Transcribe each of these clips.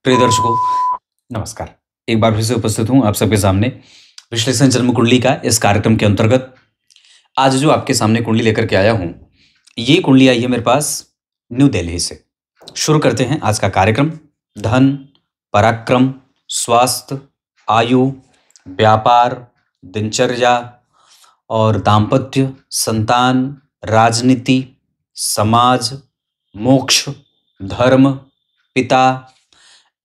प्रिय दर्शकों, नमस्कार। एक बार फिर से उपस्थित हूं आप सबके सामने विश्लेषण जन्म कुंडली का इस कार्यक्रम के अंतर्गत। आज जो आपके सामने कुंडली लेकर के आया हूं, ये कुंडली आई है मेरे पास न्यू दिल्ली से। शुरू करते हैं आज का कार्यक्रम। धन, पराक्रम, स्वास्थ्य, आयु, व्यापार, दिनचर्या और दाम्पत्य, संतान, राजनीति, समाज, मोक्ष, धर्म, पिता,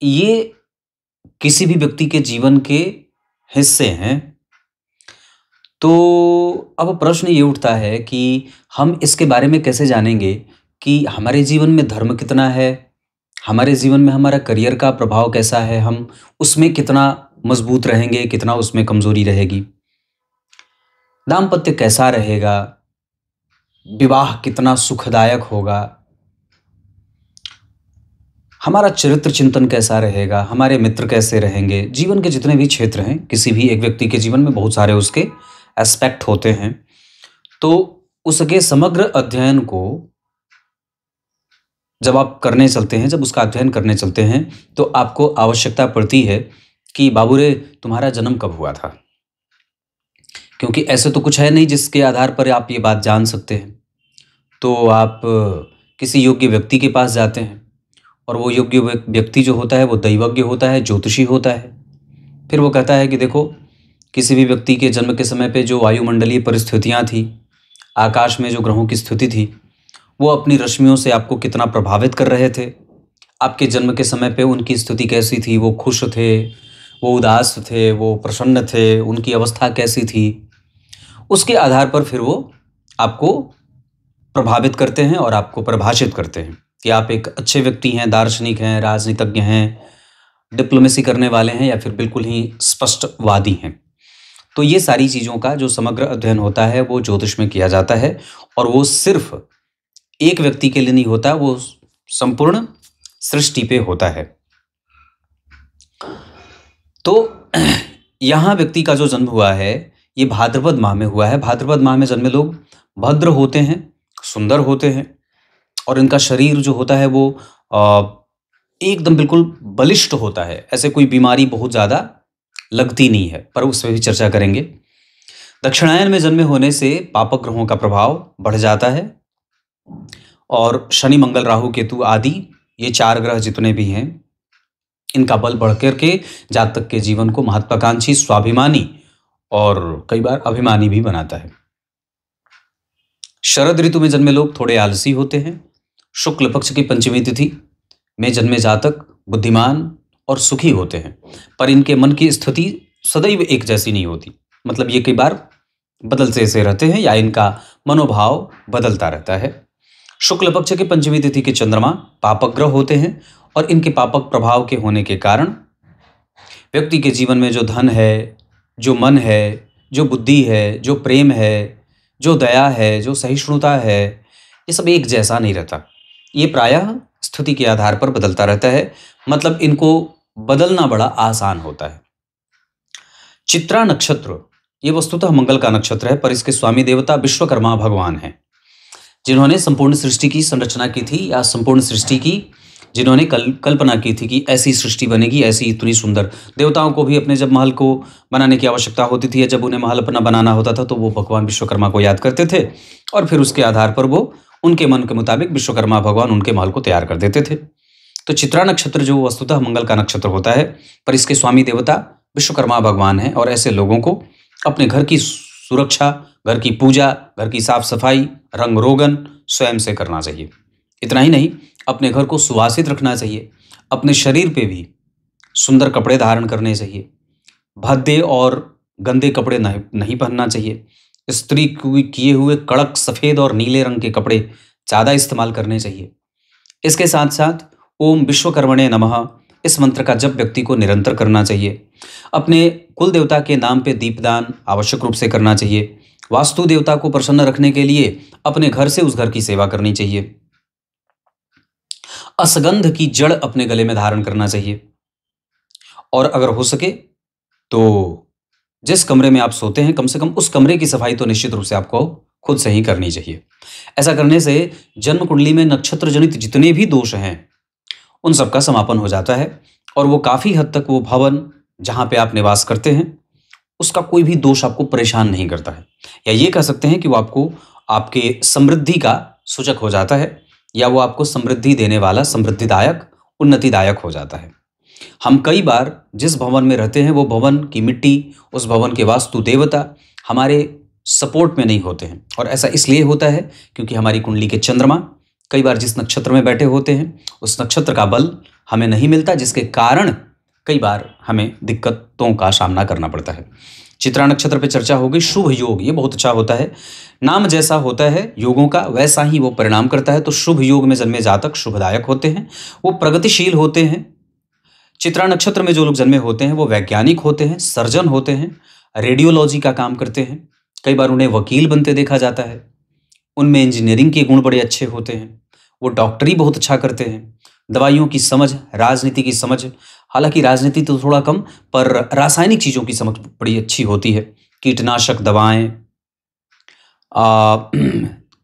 ये किसी भी व्यक्ति के जीवन के हिस्से हैं। तो अब प्रश्न ये उठता है कि हम इसके बारे में कैसे जानेंगे कि हमारे जीवन में धर्म कितना है, हमारे जीवन में हमारा करियर का प्रभाव कैसा है, हम उसमें कितना मजबूत रहेंगे, कितना उसमें कमजोरी रहेगी, दाम्पत्य कैसा रहेगा, विवाह कितना सुखदायक होगा, हमारा चरित्र चिंतन कैसा रहेगा, हमारे मित्र कैसे रहेंगे। जीवन के जितने भी क्षेत्र हैं, किसी भी एक व्यक्ति के जीवन में बहुत सारे उसके एस्पेक्ट होते हैं। तो उसके समग्र अध्ययन को जब आप करने चलते हैं, जब उसका अध्ययन करने चलते हैं, तो आपको आवश्यकता पड़ती है कि बाबू रे, तुम्हारा जन्म कब हुआ था। क्योंकि ऐसे तो कुछ है नहीं जिसके आधार पर आप ये बात जान सकते हैं। तो आप किसी योग्य व्यक्ति के पास जाते हैं और वो योग्य व्यक्ति जो होता है वो दैवज्ञ होता है, ज्योतिषी होता है। फिर वो कहता है कि देखो, किसी भी व्यक्ति के जन्म के समय पे जो वायुमंडलीय परिस्थितियां थी, आकाश में जो ग्रहों की स्थिति थी, वो अपनी रश्मियों से आपको कितना प्रभावित कर रहे थे। आपके जन्म के समय पे उनकी स्थिति कैसी थी, वो खुश थे, वो उदास थे, वो प्रसन्न थे, उनकी अवस्था कैसी थी। उसके आधार पर फिर वो आपको प्रभावित करते हैं और आपको परिभाषित करते हैं कि आप एक अच्छे व्यक्ति हैं, दार्शनिक हैं, राजनीतिज्ञ हैं, डिप्लोमेसी करने वाले हैं, या फिर बिल्कुल ही स्पष्टवादी हैं। तो ये सारी चीज़ों का जो समग्र अध्ययन होता है वो ज्योतिष में किया जाता है, और वो सिर्फ एक व्यक्ति के लिए नहीं होता, वो संपूर्ण सृष्टि पे होता है। तो यहाँ व्यक्ति का जो जन्म हुआ है ये भाद्रपद माह में हुआ है। भाद्रपद माह में जन्मे लोग भद्र होते हैं, सुंदर होते हैं, और इनका शरीर जो होता है वो एकदम बिल्कुल बलिष्ठ होता है। ऐसे कोई बीमारी बहुत ज़्यादा लगती नहीं है, पर उस पर भी चर्चा करेंगे। दक्षिणायन में जन्मे होने से पापक ग्रहों का प्रभाव बढ़ जाता है, और शनि, मंगल, राहु, केतु आदि ये 4 ग्रह जितने भी हैं, इनका बल बढ़ करके जातक के जीवन को महत्वाकांक्षी, स्वाभिमानी और कई बार अभिमानी भी बनाता है। शरद ऋतु में जन्मे लोग थोड़े आलसी होते हैं। शुक्ल पक्ष की पंचमी तिथि में जन्मे जातक बुद्धिमान और सुखी होते हैं, पर इनके मन की स्थिति सदैव एक जैसी नहीं होती। मतलब ये कई बार बदलते से रहते हैं, या इनका मनोभाव बदलता रहता है। शुक्ल पक्ष की पंचमी तिथि के चंद्रमा पापक ग्रह होते हैं, और इनके पापक प्रभाव के होने के कारण व्यक्ति के जीवन में जो धन है, जो मन है, जो बुद्धि है, जो प्रेम है, जो दया है, जो सहिष्णुता है, ये सब एक जैसा नहीं रहता। ये प्रायः स्थिति के आधार पर बदलता रहता है। मतलब इनको बदलना बड़ा आसान होता है। चित्रा नक्षत्र ये वस्तुतः मंगल का नक्षत्र है, पर इसके स्वामी देवता विश्वकर्मा भगवान हैं, जिन्होंने संपूर्ण सृष्टि की संरचना की थी, या संपूर्ण सृष्टि की जिन्होंने कल्पना की थी कि ऐसी सृष्टि बनेगी, ऐसी इतनी सुंदर। देवताओं को भी अपने जब महल को बनाने की आवश्यकता होती थी, या जब उन्हें महल अपना बनाना होता था, तो वो भगवान विश्वकर्मा को याद करते थे, और फिर उसके आधार पर वो उनके मन के मुताबिक विश्वकर्मा भगवान उनके महल को तैयार कर देते थे। तो चित्रा नक्षत्र जो वस्तुतः मंगल का नक्षत्र होता है, पर इसके स्वामी देवता विश्वकर्मा भगवान हैं, और ऐसे लोगों को अपने घर की सुरक्षा, घर की पूजा, घर की साफ सफाई, रंग रोगन स्वयं से करना चाहिए। इतना ही नहीं, अपने घर को सुवासित रखना चाहिए। अपने शरीर पे भी सुंदर कपड़े धारण करने चाहिए। भद्दे और गंदे कपड़े नहीं पहनना चाहिए। स्त्री किए हुए कड़क सफ़ेद और नीले रंग के कपड़े ज़्यादा इस्तेमाल करने चाहिए। इसके साथ साथ ओम विश्वकर्मणे नमः इस मंत्र का जप व्यक्ति को निरंतर करना चाहिए। अपने कुल देवता के नाम पे दीपदान आवश्यक रूप से करना चाहिए। वास्तु देवता को प्रसन्न रखने के लिए अपने घर से उस घर की सेवा करनी चाहिए। असगंध की जड़ अपने गले में धारण करना चाहिए, और अगर हो सके तो जिस कमरे में आप सोते हैं, कम से कम उस कमरे की सफाई तो निश्चित रूप से आपको खुद से ही करनी चाहिए। ऐसा करने से जन्म कुंडली में नक्षत्र जनित जितने भी दोष हैं उन सब का समापन हो जाता है, और वो काफ़ी हद तक वो भवन जहाँ पे आप निवास करते हैं उसका कोई भी दोष आपको परेशान नहीं करता है, या ये कह सकते हैं कि वो आपको आपके समृद्धि का सूचक हो जाता है, या वो आपको समृद्धि देने वाला, समृद्धिदायक, उन्नतिदायक हो जाता है। हम कई बार जिस भवन में रहते हैं वो भवन की मिट्टी, उस भवन के वास्तु देवता हमारे सपोर्ट में नहीं होते हैं, और ऐसा इसलिए होता है क्योंकि हमारी कुंडली के चंद्रमा कई बार जिस नक्षत्र में बैठे होते हैं उस नक्षत्र का बल हमें नहीं मिलता, जिसके कारण कई बार हमें दिक्कतों का सामना करना पड़ता है। चित्रा नक्षत्र पे चर्चा होगी। शुभ योग, ये बहुत अच्छा होता है। नाम जैसा होता है योगों का वैसा ही वो परिणाम करता है। तो शुभ योग में जन्मे जातक शुभदायक होते हैं, वो प्रगतिशील होते हैं। चित्रा नक्षत्र में जो लोग जन्मे होते हैं वो वैज्ञानिक होते हैं, सर्जन होते हैं, रेडियोलॉजी का काम करते हैं। कई बार उन्हें वकील बनते देखा जाता है। उनमें इंजीनियरिंग के गुण बड़े अच्छे होते हैं। वो डॉक्टरी बहुत अच्छा करते हैं। दवाइयों की समझ, राजनीति की समझ, हालांकि राजनीति तो थोड़ा कम, पर रासायनिक चीज़ों की समझ बड़ी अच्छी होती है। कीटनाशक दवाएं,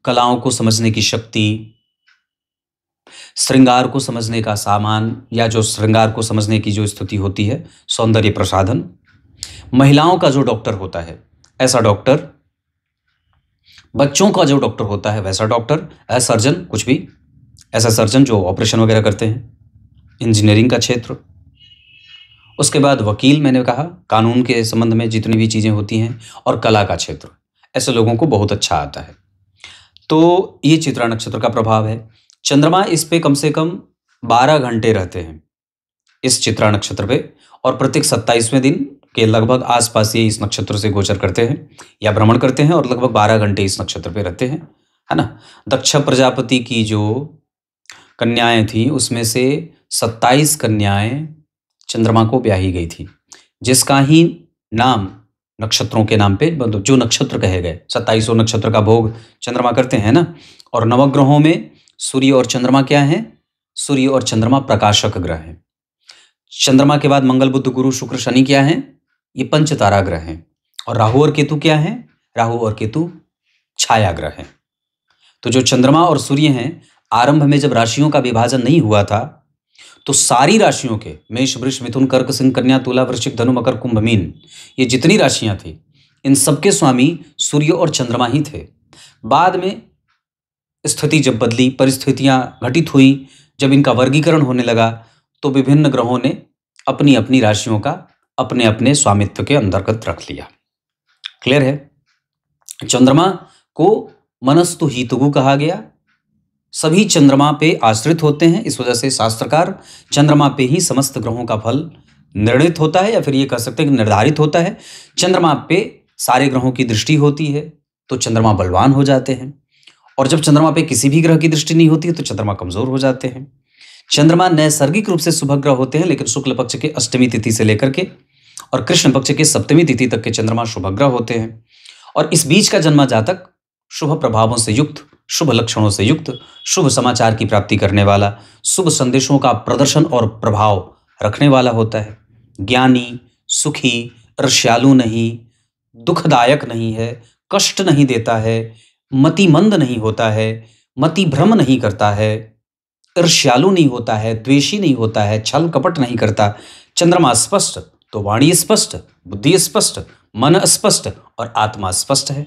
कलाओं को समझने की शक्ति, श्रृंगार को समझने का सामान, या जो श्रृंगार को समझने की जो स्थिति होती है, सौंदर्य प्रसाधन। महिलाओं का जो डॉक्टर होता है ऐसा डॉक्टर, बच्चों का जो डॉक्टर होता है वैसा डॉक्टर, ऐसा सर्जन, कुछ भी ऐसा सर्जन जो ऑपरेशन वगैरह करते हैं। इंजीनियरिंग का क्षेत्र, उसके बाद वकील, मैंने कहा कानून के संबंध में जितनी भी चीज़ें होती हैं, और कला का क्षेत्र, ऐसे लोगों को बहुत अच्छा आता है। तो ये चित्रा नक्षत्र का प्रभाव है। चंद्रमा इस पे कम से कम 12 घंटे रहते हैं इस चित्रा नक्षत्र पे, और प्रत्येक 27वें दिन के लगभग आसपास ये इस नक्षत्र से गोचर करते हैं या भ्रमण करते हैं, और लगभग 12 घंटे इस नक्षत्र पे रहते हैं, है ना। दक्ष प्रजापति की जो कन्याएं थी उसमें से 27 कन्याएं चंद्रमा को ब्याही गई थी, जिसका ही नाम नक्षत्रों के नाम पे, मतलब जो नक्षत्र कहे गए, 27 नक्षत्र का भोग चंद्रमा करते हैं ना। और नवग्रहों में सूर्य और चंद्रमा क्या है? सूर्य और चंद्रमा प्रकाशक ग्रह हैं। चंद्रमा के बाद मंगल, बुध, गुरु, शुक्र, शनि क्या हैं? ये पंच तारा ग्रह हैं। और राहु और केतु क्या हैं? राहु और केतु छाया ग्रह हैं। तो जो चंद्रमा और सूर्य हैं, आरंभ में जब राशियों का विभाजन नहीं हुआ था तो सारी राशियों के, मेष, वृष, मिथुन, कर्क, सिंह, कन्या, तुला, वृश्चिक, धनु, मकर, कुंभ, मीन, ये जितनी राशियां थी इन सबके स्वामी सूर्य और चंद्रमा ही थे। बाद में स्थिति जब बदली, परिस्थितियां घटित हुई, जब इनका वर्गीकरण होने लगा, तो विभिन्न ग्रहों ने अपनी अपनी राशियों का अपने अपने स्वामित्व के अंतर्गत रख लिया। क्लियर है? चंद्रमा को मनस्तु हितगु कहा गया। सभी चंद्रमा पे आश्रित होते हैं, इस वजह से शास्त्रकार चंद्रमा पे ही समस्त ग्रहों का फल निर्णित होता है, या फिर ये कह सकते हैं कि निर्धारित होता है। चंद्रमा पे सारे ग्रहों की दृष्टि होती है तो चंद्रमा बलवान हो जाते हैं, और जब चंद्रमा पे किसी भी ग्रह की दृष्टि नहीं होती है तो चंद्रमा कमजोर हो जाते हैं। चंद्रमा नैसर्गिक रूप से शुभ ग्रह होते हैं, लेकिन शुक्ल पक्ष के अष्टमी तिथि से लेकर के और कृष्ण पक्ष के सप्तमी तिथि तक के चंद्रमा शुभ ग्रह होते हैं। और इस बीच का जन्मा जातक शुभ प्रभावों से युक्त, शुभ लक्षणों से युक्त, शुभ समाचार की प्राप्ति करने वाला, शुभ संदेशों का प्रदर्शन और प्रभाव रखने वाला होता है। ज्ञानी, सुखी, ईर्ष्यालु नहीं, दुखदायक नहीं है, कष्ट नहीं देता है, मतिमंद नहीं होता है, मति भ्रम नहीं करता है, ईर्ष्यालु नहीं होता है, द्वेषी नहीं होता है, छल कपट नहीं करता। चंद्रमा स्पष्ट तो वाणी स्पष्ट, बुद्धि स्पष्ट, मन स्पष्ट और आत्मा स्पष्ट है।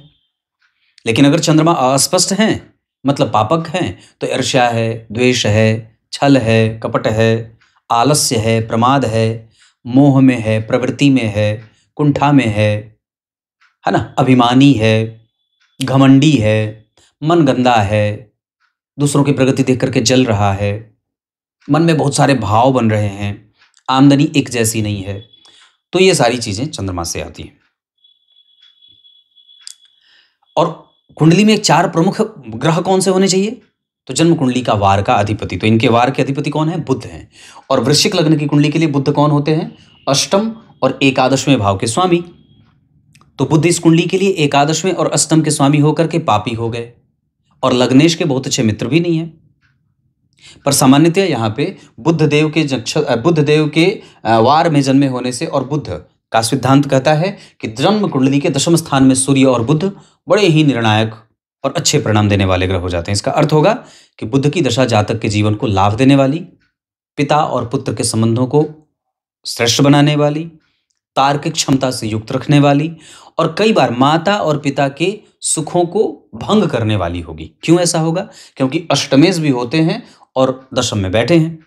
लेकिन अगर चंद्रमा अस्पष्ट हैं, मतलब पापक हैं, तो ईर्ष्या है, द्वेष है, छल है, कपट है, आलस्य है, प्रमाद है, मोह में है, प्रवृत्ति में है, कुंठा में है ना, अभिमानी है, घमंडी है, मन गंदा है, दूसरों की प्रगति देख करके जल रहा है, मन में बहुत सारे भाव बन रहे हैं, आमदनी एक जैसी नहीं है। तो ये सारी चीजें चंद्रमा से आती हैं। और कुंडली में 4 प्रमुख ग्रह कौन से होने चाहिए? तो जन्म कुंडली का वार का अधिपति, तो इनके वार के अधिपति कौन है? बुध हैं। और वृश्चिक लग्न की कुंडली के लिए बुध कौन होते हैं? अष्टम और एकादशवें भाव के स्वामी। तो बुध इस कुंडली के लिए एकादशवें और अष्टम के स्वामी होकर के पापी हो गए, और लग्नेश के बहुत अच्छे मित्र भी नहीं है। पर सामान्यतः यहाँ पे बुध देव के वार में जन्मे होने से, और बुध का सिद्धांत कहता है कि जन्म कुंडली के 10वें स्थान में सूर्य और बुध बड़े ही निर्णायक और अच्छे परिणाम देने वाले ग्रह हो जाते हैं। इसका अर्थ होगा कि बुध की दशा जातक के जीवन को लाभ देने वाली, पिता और पुत्र के संबंधों को श्रेष्ठ बनाने वाली, तार्किक क्षमता से युक्त रखने वाली और कई बार माता और पिता के सुखों को भंग करने वाली होगी। क्यों ऐसा होगा? क्योंकि अष्टमेश भी होते हैं और दशम में बैठे हैं।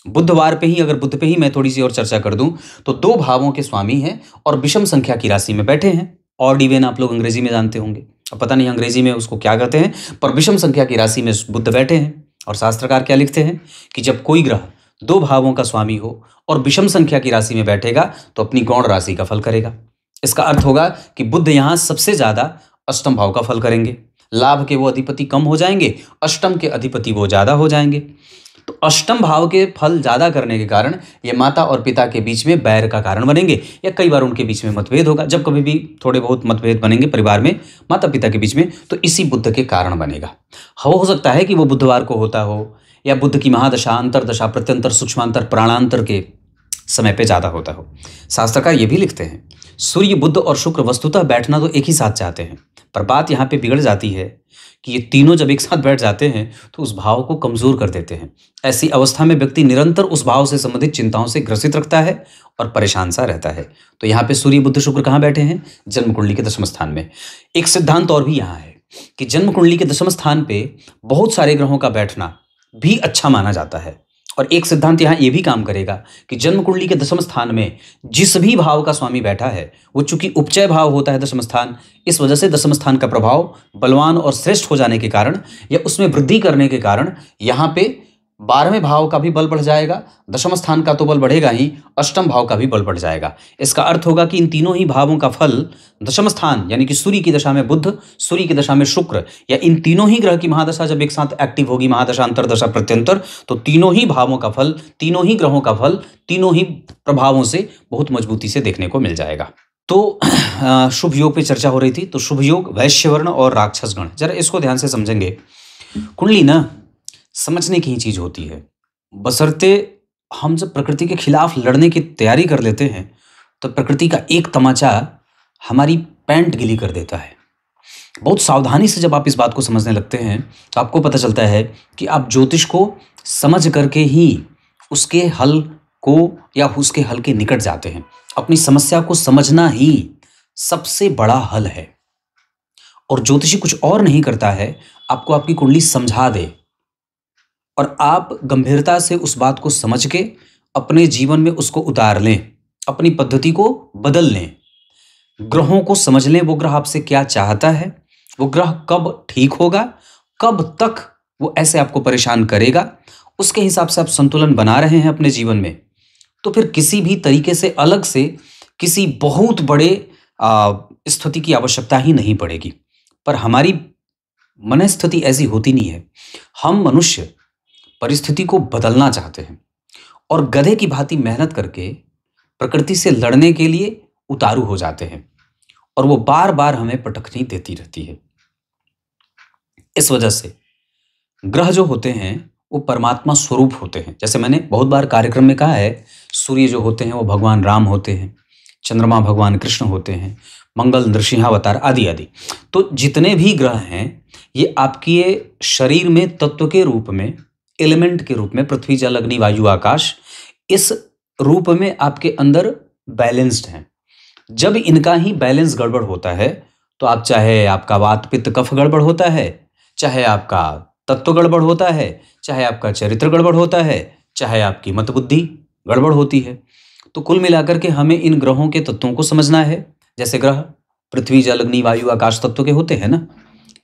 बुधवार पे ही, अगर बुध पे ही मैं थोड़ी सी और चर्चा कर दूं, तो 2 भावों के स्वामी हैं और विषम संख्या की राशि में बैठे हैं। ऑड इवन आप लोग अंग्रेजी में जानते होंगे, अब पता नहीं अंग्रेजी में उसको क्या कहते हैं, पर विषम संख्या की राशि में बुध बैठे हैं। और शास्त्रकार क्या लिखते हैं कि जब कोई ग्रह 2 भावों का स्वामी हो और विषम संख्या की राशि में बैठेगा तो अपनी गौण राशि का फल करेगा। इसका अर्थ होगा कि बुध यहाँ सबसे ज्यादा अष्टम भाव का फल करेंगे। लाभ के वो अधिपति कम हो जाएंगे, अष्टम के अधिपति वो ज्यादा हो जाएंगे। तो अष्टम भाव के फल ज्यादा करने के कारण ये माता और पिता के बीच में बैर का कारण बनेंगे, या कई बार उनके बीच में मतभेद होगा। जब कभी भी थोड़े बहुत मतभेद बनेंगे परिवार में माता पिता के बीच में, तो इसी बुध के कारण बनेगा। हो सकता है कि वो बुधवार को होता हो, या बुध की महादशा, अंतरदशा, प्रत्यंतर, सूक्ष्मांतर, प्राणांतर के समय पे ज्यादा होता हो। शास्त्रकार ये भी लिखते हैं, सूर्य, बुध और शुक्र वस्तुतः बैठना तो एक ही साथ चाहते हैं, पर बात यहाँ पे बिगड़ जाती है कि ये तीनों जब एक साथ बैठ जाते हैं तो उस भाव को कमजोर कर देते हैं। ऐसी अवस्था में व्यक्ति निरंतर उस भाव से संबंधित चिंताओं से ग्रसित रखता है और परेशान सा रहता है। तो यहाँ पे सूर्य, बुध, शुक्र कहाँ बैठे हैं? जन्म कुंडली के दशम स्थान में। एक सिद्धांत और भी यहाँ है कि जन्म कुंडली के दशम स्थान पे बहुत सारे ग्रहों का बैठना भी अच्छा माना जाता है। और एक सिद्धांत यहाँ ये भी काम करेगा कि जन्म कुंडली के दशम स्थान में जिस भी भाव का स्वामी बैठा है वो चूंकि उपचय भाव होता है दशम स्थान, इस वजह से दशम स्थान का प्रभाव बलवान और श्रेष्ठ हो जाने के कारण या उसमें वृद्धि करने के कारण यहाँ पे 12वें भाव का भी बल बढ़ जाएगा, दशम स्थान का तो बल बढ़ेगा ही, अष्टम भाव का भी बल बढ़ जाएगा। इसका अर्थ होगा कि इन तीनों ही भावों का फल दशम स्थान, यानी कि सूर्य की दशा में बुध, सूर्य की दशा में शुक्र, या इन तीनों ही ग्रह की महादशा जब एक साथ एक्टिव होगी, महादशा, अंतरदशा, प्रत्यंतर, तो तीनों ही भावों का फल, तीनों ही ग्रहों का फल, तीनों ही प्रभावों से बहुत मजबूती से देखने को मिल जाएगा। तो शुभ योग पे चर्चा हो रही थी, तो शुभ योग वैश्यवर्ण और राक्षस गण, जरा इसको ध्यान से समझेंगे। कुंडली ना समझने की ही चीज होती है, बशर्ते हम जब प्रकृति के खिलाफ लड़ने की तैयारी कर लेते हैं तो प्रकृति का एक तमाचा हमारी पैंट गीली कर देता है। बहुत सावधानी से जब आप इस बात को समझने लगते हैं तो आपको पता चलता है कि आप ज्योतिष को समझ करके ही उसके हल को या उसके हल के निकट जाते हैं। अपनी समस्या को समझना ही सबसे बड़ा हल है। और ज्योतिषी कुछ और नहीं करता है, आपको आपकी कुंडली समझा दे और आप गंभीरता से उस बात को समझ के अपने जीवन में उसको उतार लें, अपनी पद्धति को बदल लें, ग्रहों को समझ लें, वो ग्रह आपसे क्या चाहता है, वो ग्रह कब ठीक होगा, कब तक वो ऐसे आपको परेशान करेगा, उसके हिसाब से आप संतुलन बना रहे हैं अपने जीवन में, तो फिर किसी भी तरीके से अलग से किसी बहुत बड़े स्थिति की आवश्यकता ही नहीं पड़ेगी। पर हमारी मनस्थिति ऐसी होती नहीं है। हम मनुष्य परिस्थिति को बदलना चाहते हैं और गधे की भांति मेहनत करके प्रकृति से लड़ने के लिए उतारू हो जाते हैं और वो बार बार हमें पटखनी देती रहती है। इस वजह से ग्रह जो होते हैं वो परमात्मा स्वरूप होते हैं। जैसे मैंने बहुत बार कार्यक्रम में कहा है, सूर्य जो होते हैं वो भगवान राम होते हैं, चंद्रमा भगवान कृष्ण होते हैं, मंगल नृसिंहावतार आदि आदि। तो जितने भी ग्रह हैं ये आपके शरीर में तत्व के रूप में, एलिमेंट के रूप में, पृथ्वी, जल, अग्नि, वायु, आकाश, इस रूप में आपके अंदर बैलेंस्ड हैं। जब इनका ही बैलेंस गड़बड़ होता है तो आप चाहे आपका वात पित्त कफ गड़बड़ होता है, चाहे आपका तत्व गड़बड़ होता है, चाहे आपका चरित्र गड़बड़ होता है, चाहे आपकी मत बुद्धि गड़बड़ होती है। तो कुल मिलाकर के हमें इन ग्रहों के तत्वों को समझना है। जैसे ग्रह पृथ्वी, जल, अग्नि, वायु, आकाश तत्व के होते हैं ना,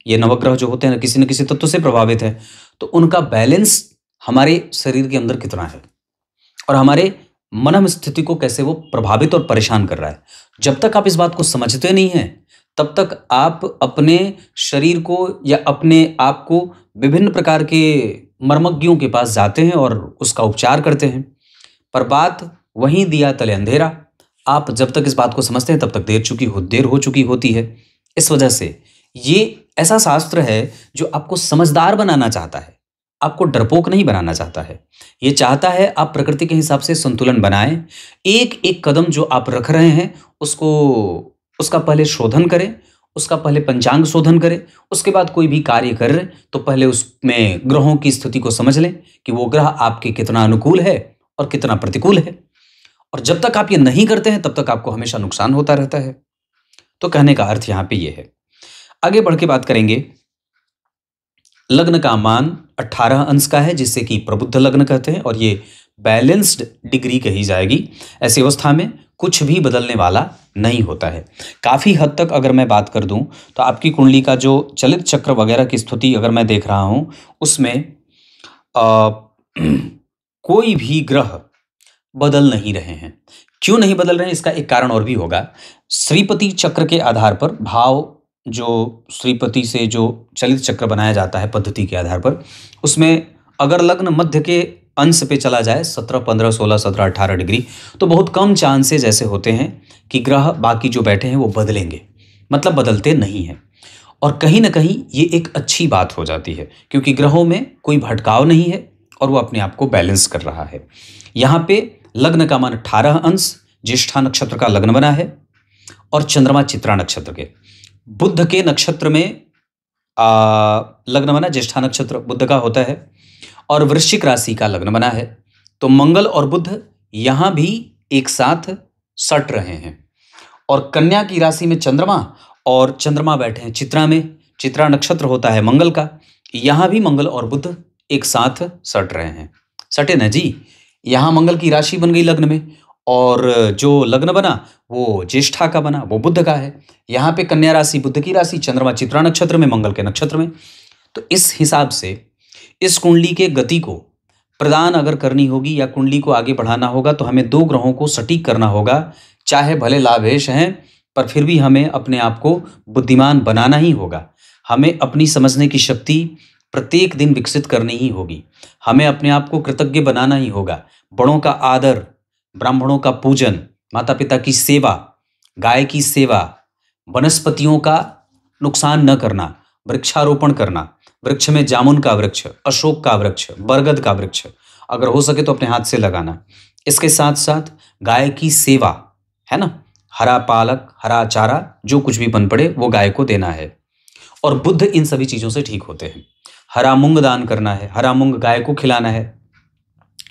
ये नवग्रह जो होते हैं किसी न किसी तत्व से प्रभावित है, तो उनका बैलेंस हमारे शरीर के अंदर कितना है और हमारे मन स्थिति को कैसे वो प्रभावित और परेशान कर रहा है। जब तक आप इस बात को समझते नहीं हैं तब तक आप अपने शरीर को या अपने आप को विभिन्न प्रकार के मर्मज्ञों के पास जाते हैं और उसका उपचार करते हैं। पर बात वहीं दिया तले अंधेरा। आप जब तक इस बात को समझते हैं तब तक देर हो चुकी होती है। इस वजह से ये ऐसा शास्त्र है जो आपको समझदार बनाना चाहता है, आपको डरपोक नहीं बनाना चाहता है। ये चाहता है आप प्रकृति के हिसाब से संतुलन बनाएं। एक एक कदम जो आप रख रहे हैं उसका पहले शोधन करें, उसका पहले पंचांग शोधन करें। उसके बाद कोई भी कार्य कर रहे तो पहले उसमें ग्रहों की स्थिति को समझ लें कि वो ग्रह आपके कितना अनुकूल है और कितना प्रतिकूल है। और जब तक आप ये नहीं करते हैं तब तक आपको हमेशा नुकसान होता रहता है। तो कहने का अर्थ यहाँ पे ये है। आगे बढ़ के बात करेंगे। लग्न का मान 18 अंश का है, जिससे कि प्रबुद्ध लग्न कहते हैं, और ये बैलेंस्ड डिग्री कही जाएगी। ऐसी अवस्था में कुछ भी बदलने वाला नहीं होता है। काफ़ी हद तक अगर मैं बात कर दूं तो आपकी कुंडली का जो चलित चक्र वगैरह की स्थिति अगर मैं देख रहा हूं, उसमें कोई भी ग्रह बदल नहीं रहे हैं। क्यों नहीं बदल रहे हैं, इसका एक कारण और भी होगा। श्रीपति चक्र के आधार पर, भाव जो श्रीपति से जो चलित चक्र बनाया जाता है पद्धति के आधार पर, उसमें अगर लग्न मध्य के अंश पे चला जाए 17, 15, 16, 17, 18 डिग्री, तो बहुत कम चांसेज ऐसे होते हैं कि ग्रह बाकी जो बैठे हैं वो बदलेंगे, मतलब बदलते नहीं हैं। और कहीं ना कहीं ये एक अच्छी बात हो जाती है, क्योंकि ग्रहों में कोई भटकाव नहीं है और वो अपने आप को बैलेंस कर रहा है। यहाँ पे लग्न का मान 18 अंश, ज्येष्ठा नक्षत्र का लग्न बना है, और चंद्रमा चित्रा नक्षत्र के, बुध के नक्षत्र में लग्न बना, ज्येष्ठा नक्षत्र बुध का होता है, और वृश्चिक राशि का लग्न बना है। तो मंगल और बुध यहां भी एक साथ सट रहे हैं, और कन्या की राशि में चंद्रमा, और चंद्रमा बैठे हैं चित्रा में, चित्रा नक्षत्र होता है मंगल का, यहां भी मंगल और बुध एक साथ सट रहे हैं। सटे ना जी, यहां मंगल की राशि बन गई लग्न में, और जो लग्न बना वो ज्येष्ठा का बना, वो बुध का है। यहाँ पे कन्या राशि बुध की राशि, चंद्रमा चित्रा नक्षत्र में, मंगल के नक्षत्र में। तो इस हिसाब से इस कुंडली के गति को प्रदान अगर करनी होगी या कुंडली को आगे बढ़ाना होगा, तो हमें 2 ग्रहों को सटीक करना होगा। चाहे भले लाभेश हैं, पर फिर भी हमें अपने आप को बुद्धिमान बनाना ही होगा। हमें अपनी समझने की शक्ति प्रत्येक दिन विकसित करनी ही होगी। हमें अपने आप को कृतज्ञ बनाना ही होगा। बड़ों का आदर, ब्राह्मणों का पूजन, माता पिता की सेवा, गाय की सेवा, वनस्पतियों का नुकसान न करना, वृक्षारोपण करना, वृक्ष में जामुन का वृक्ष, अशोक का वृक्ष, बरगद का वृक्ष अगर हो सके तो अपने हाथ से लगाना। इसके साथ साथ गाय की सेवा, है ना, हरा पालक, हरा चारा, जो कुछ भी बन पड़े वो गाय को देना है। और बुध इन सभी चीजों से ठीक होते हैं। हरा मूंग दान करना है, हरा मूंग गाय को खिलाना है,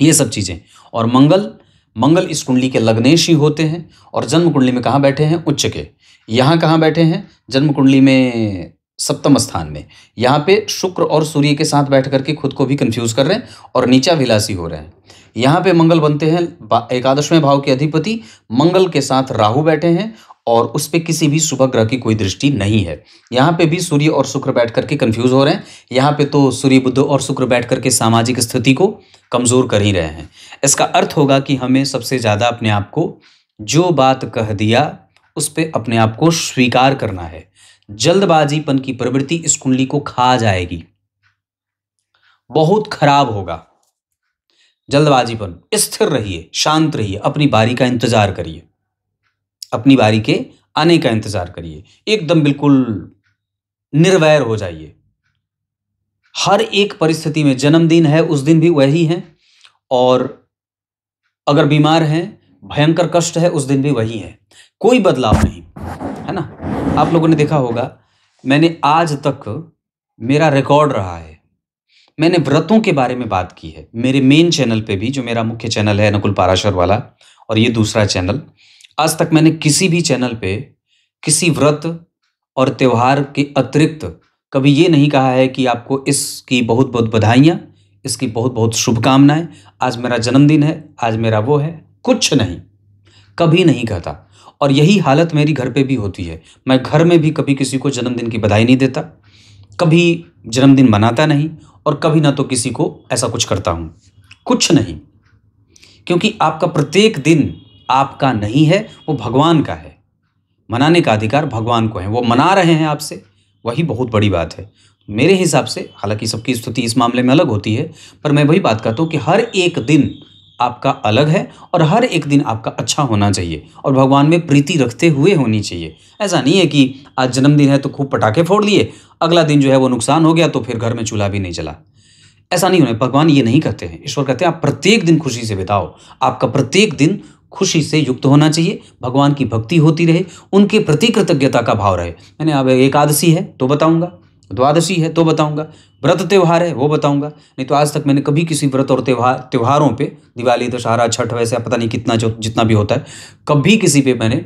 ये सब चीजें। और मंगल इस कुंडली के लग्नेश ही होते हैं, और जन्म कुंडली में कहाँ बैठे हैं, उच्च के। यहाँ कहाँ बैठे हैं, जन्म कुंडली में सप्तम स्थान में। यहाँ पे शुक्र और सूर्य के साथ बैठ करके खुद को भी कंफ्यूज कर रहे हैं और नीचाभिलाषी हो रहे हैं। यहाँ पे मंगल बनते हैं 11वें भाव के अधिपति, मंगल के साथ राहु बैठे हैं, और उस पे किसी भी शुभ ग्रह की कोई दृष्टि नहीं है। यहाँ पे भी सूर्य और शुक्र बैठ करके कंफ्यूज हो रहे हैं। यहाँ पे तो सूर्य बुध और शुक्र बैठ करके सामाजिक स्थिति को कमजोर कर ही रहे हैं। इसका अर्थ होगा कि हमें सबसे ज्यादा अपने आप को, जो बात कह दिया उस पे अपने आप को स्वीकार करना है। जल्दबाजीपन की प्रवृत्ति इस कुंडली को खा जाएगी, बहुत खराब होगा। जल्दबाजीपन, स्थिर रहिए, शांत रहिए, अपनी बारी का इंतजार करिए, अपनी बारी के आने का इंतजार करिए, एकदम बिल्कुल निर्वैर हो जाइए। हर एक परिस्थिति में, जन्मदिन है उस दिन भी वही है, और अगर बीमार हैं, भयंकर कष्ट है उस दिन भी वही है, कोई बदलाव नहीं, है ना। आप लोगों ने देखा होगा, मैंने आज तक, मेरा रिकॉर्ड रहा है, मैंने व्रतों के बारे में बात की है मेरे मेन चैनल पे भी, जो मेरा मुख्य चैनल है नकुल पाराशर वाला, और ये दूसरा चैनल। आज तक मैंने किसी भी चैनल पे किसी व्रत और त्योहार के अतिरिक्त कभी ये नहीं कहा है कि आपको इसकी बहुत बहुत बधाइयाँ, इसकी बहुत बहुत शुभकामनाएं, आज मेरा जन्मदिन है, आज मेरा वो है, कुछ नहीं, कभी नहीं कहता। और यही हालत मेरी घर पे भी होती है। मैं घर में भी कभी किसी को जन्मदिन की बधाई नहीं देता, कभी जन्मदिन मनाता नहीं, और कभी ना तो किसी को ऐसा कुछ करता हूं, कुछ नहीं। क्योंकि आपका प्रत्येक दिन आपका नहीं है, वो भगवान का है। मनाने का अधिकार भगवान को है, वो मना रहे हैं आपसे, वही बहुत बड़ी बात है मेरे हिसाब से। हालांकि सबकी स्थिति इस मामले में अलग होती है, पर मैं वही बात कहता हूँ कि हर एक दिन आपका अलग है, और हर एक दिन आपका अच्छा होना चाहिए, और भगवान में प्रीति रखते हुए होनी चाहिए। ऐसा नहीं है कि आज जन्मदिन है तो खूब पटाखे फोड़ लिए, अगला दिन जो है वो नुकसान हो गया तो फिर घर में चूल्हा भी नहीं जला। ऐसा नहीं होना। भगवान ये नहीं कहते हैं, ईश्वर कहते हैं आप प्रत्येक दिन खुशी से बिताओ, आपका प्रत्येक दिन खुशी से युक्त होना चाहिए, भगवान की भक्ति होती रहे, उनके प्रति कृतज्ञता का भाव रहे। मैंने अब एकादशी है तो बताऊंगा, द्वादशी है तो बताऊंगा, व्रत त्यौहार है वो बताऊंगा। नहीं तो आज तक मैंने कभी किसी व्रत और त्योहारों पे, दिवाली, दशहरा, छठ, वैसे पता नहीं कितना जो जितना भी होता है, कभी किसी पे मैंने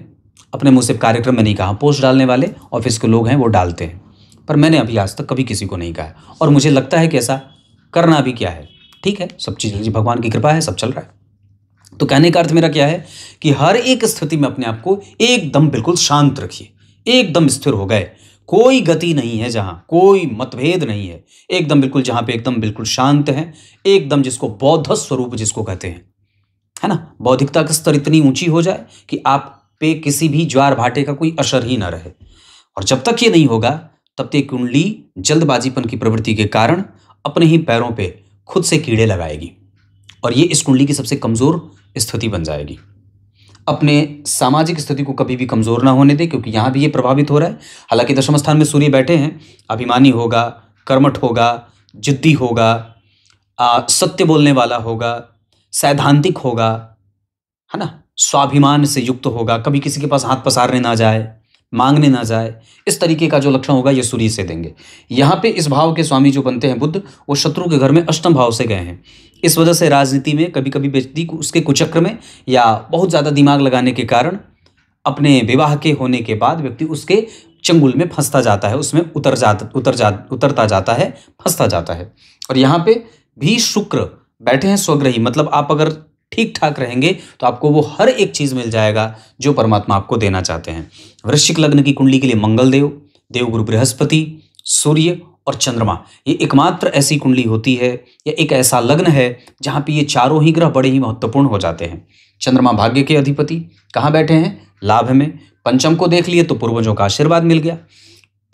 अपने मुंह से कार्यक्रम में नहीं कहा। पोस्ट डालने वाले ऑफिस के लोग हैं वो डालते हैं, पर मैंने अभी आज तक कभी किसी को नहीं कहा। और मुझे लगता है कि ऐसा करना भी क्या है, ठीक है, सब चीज़ भगवान की कृपा है, सब चल रहा है। तो कहने का अर्थ मेरा क्या है कि हर एक स्थिति में अपने आप को एकदम बिल्कुल शांत रखिए, एकदम स्थिर हो गए, कोई गति नहीं है, जहां कोई मतभेद नहीं है, एकदम बिल्कुल, जहां पे एकदम बिल्कुल शांत है, एकदम, जिसको बौद्ध स्वरूप जिसको कहते हैं, है ना, बौद्धिकता का स्तर इतनी ऊंची हो जाए कि आप पे किसी भी ज्वार भाटे का कोई असर ही ना रहे। और जब तक ये नहीं होगा तब तक कुंडली जल्दबाजीपन की प्रवृत्ति के कारण अपने ही पैरों पे खुद से कीड़े लगाएगी, और ये इस कुंडली की सबसे कमजोर स्थिति बन जाएगी। अपने सामाजिक स्थिति को कभी भी कमजोर ना होने दे, क्योंकि यहां भी ये प्रभावित हो रहा है। हालांकि दशम स्थान में सूर्य बैठे हैं, अभिमानी होगा, कर्मठ होगा, जिद्दी होगा, सत्य बोलने वाला होगा, सैद्धांतिक होगा, है ना, स्वाभिमान से युक्त होगा, कभी किसी के पास हाथ पसारने ना जाए, मांगने ना जाए, इस तरीके का जो लक्षण होगा ये सूर्य से देंगे। यहाँ पे इस भाव के स्वामी जो बनते हैं बुध, वो शत्रु के घर में अष्टम भाव से गए हैं। इस वजह से राजनीति में कभी कभी व्यक्ति को उसके कुचक्र में या बहुत ज़्यादा दिमाग लगाने के कारण अपने विवाह के होने के बाद व्यक्ति उसके चंगुल में फंसता जाता है, उसमें उतरता जाता है, फंसता जाता है। और यहाँ पे भी शुक्र बैठे हैं स्वग्रही, मतलब आप अगर ठीक ठाक रहेंगे तो आपको वो हर एक चीज मिल जाएगा जो परमात्मा आपको देना चाहते हैं। वृश्चिक लग्न की कुंडली के लिए मंगल देव, देवगुरु बृहस्पति, सूर्य और चंद्रमा, ये एकमात्र ऐसी कुंडली होती है या एक ऐसा लग्न है जहां पे ये चारों ही ग्रह बड़े ही महत्वपूर्ण हो जाते हैं। चंद्रमा भाग्य के अधिपति कहाँ बैठे हैं? लाभ में। पंचम को देख लिए तो पूर्वजों का आशीर्वाद मिल गया।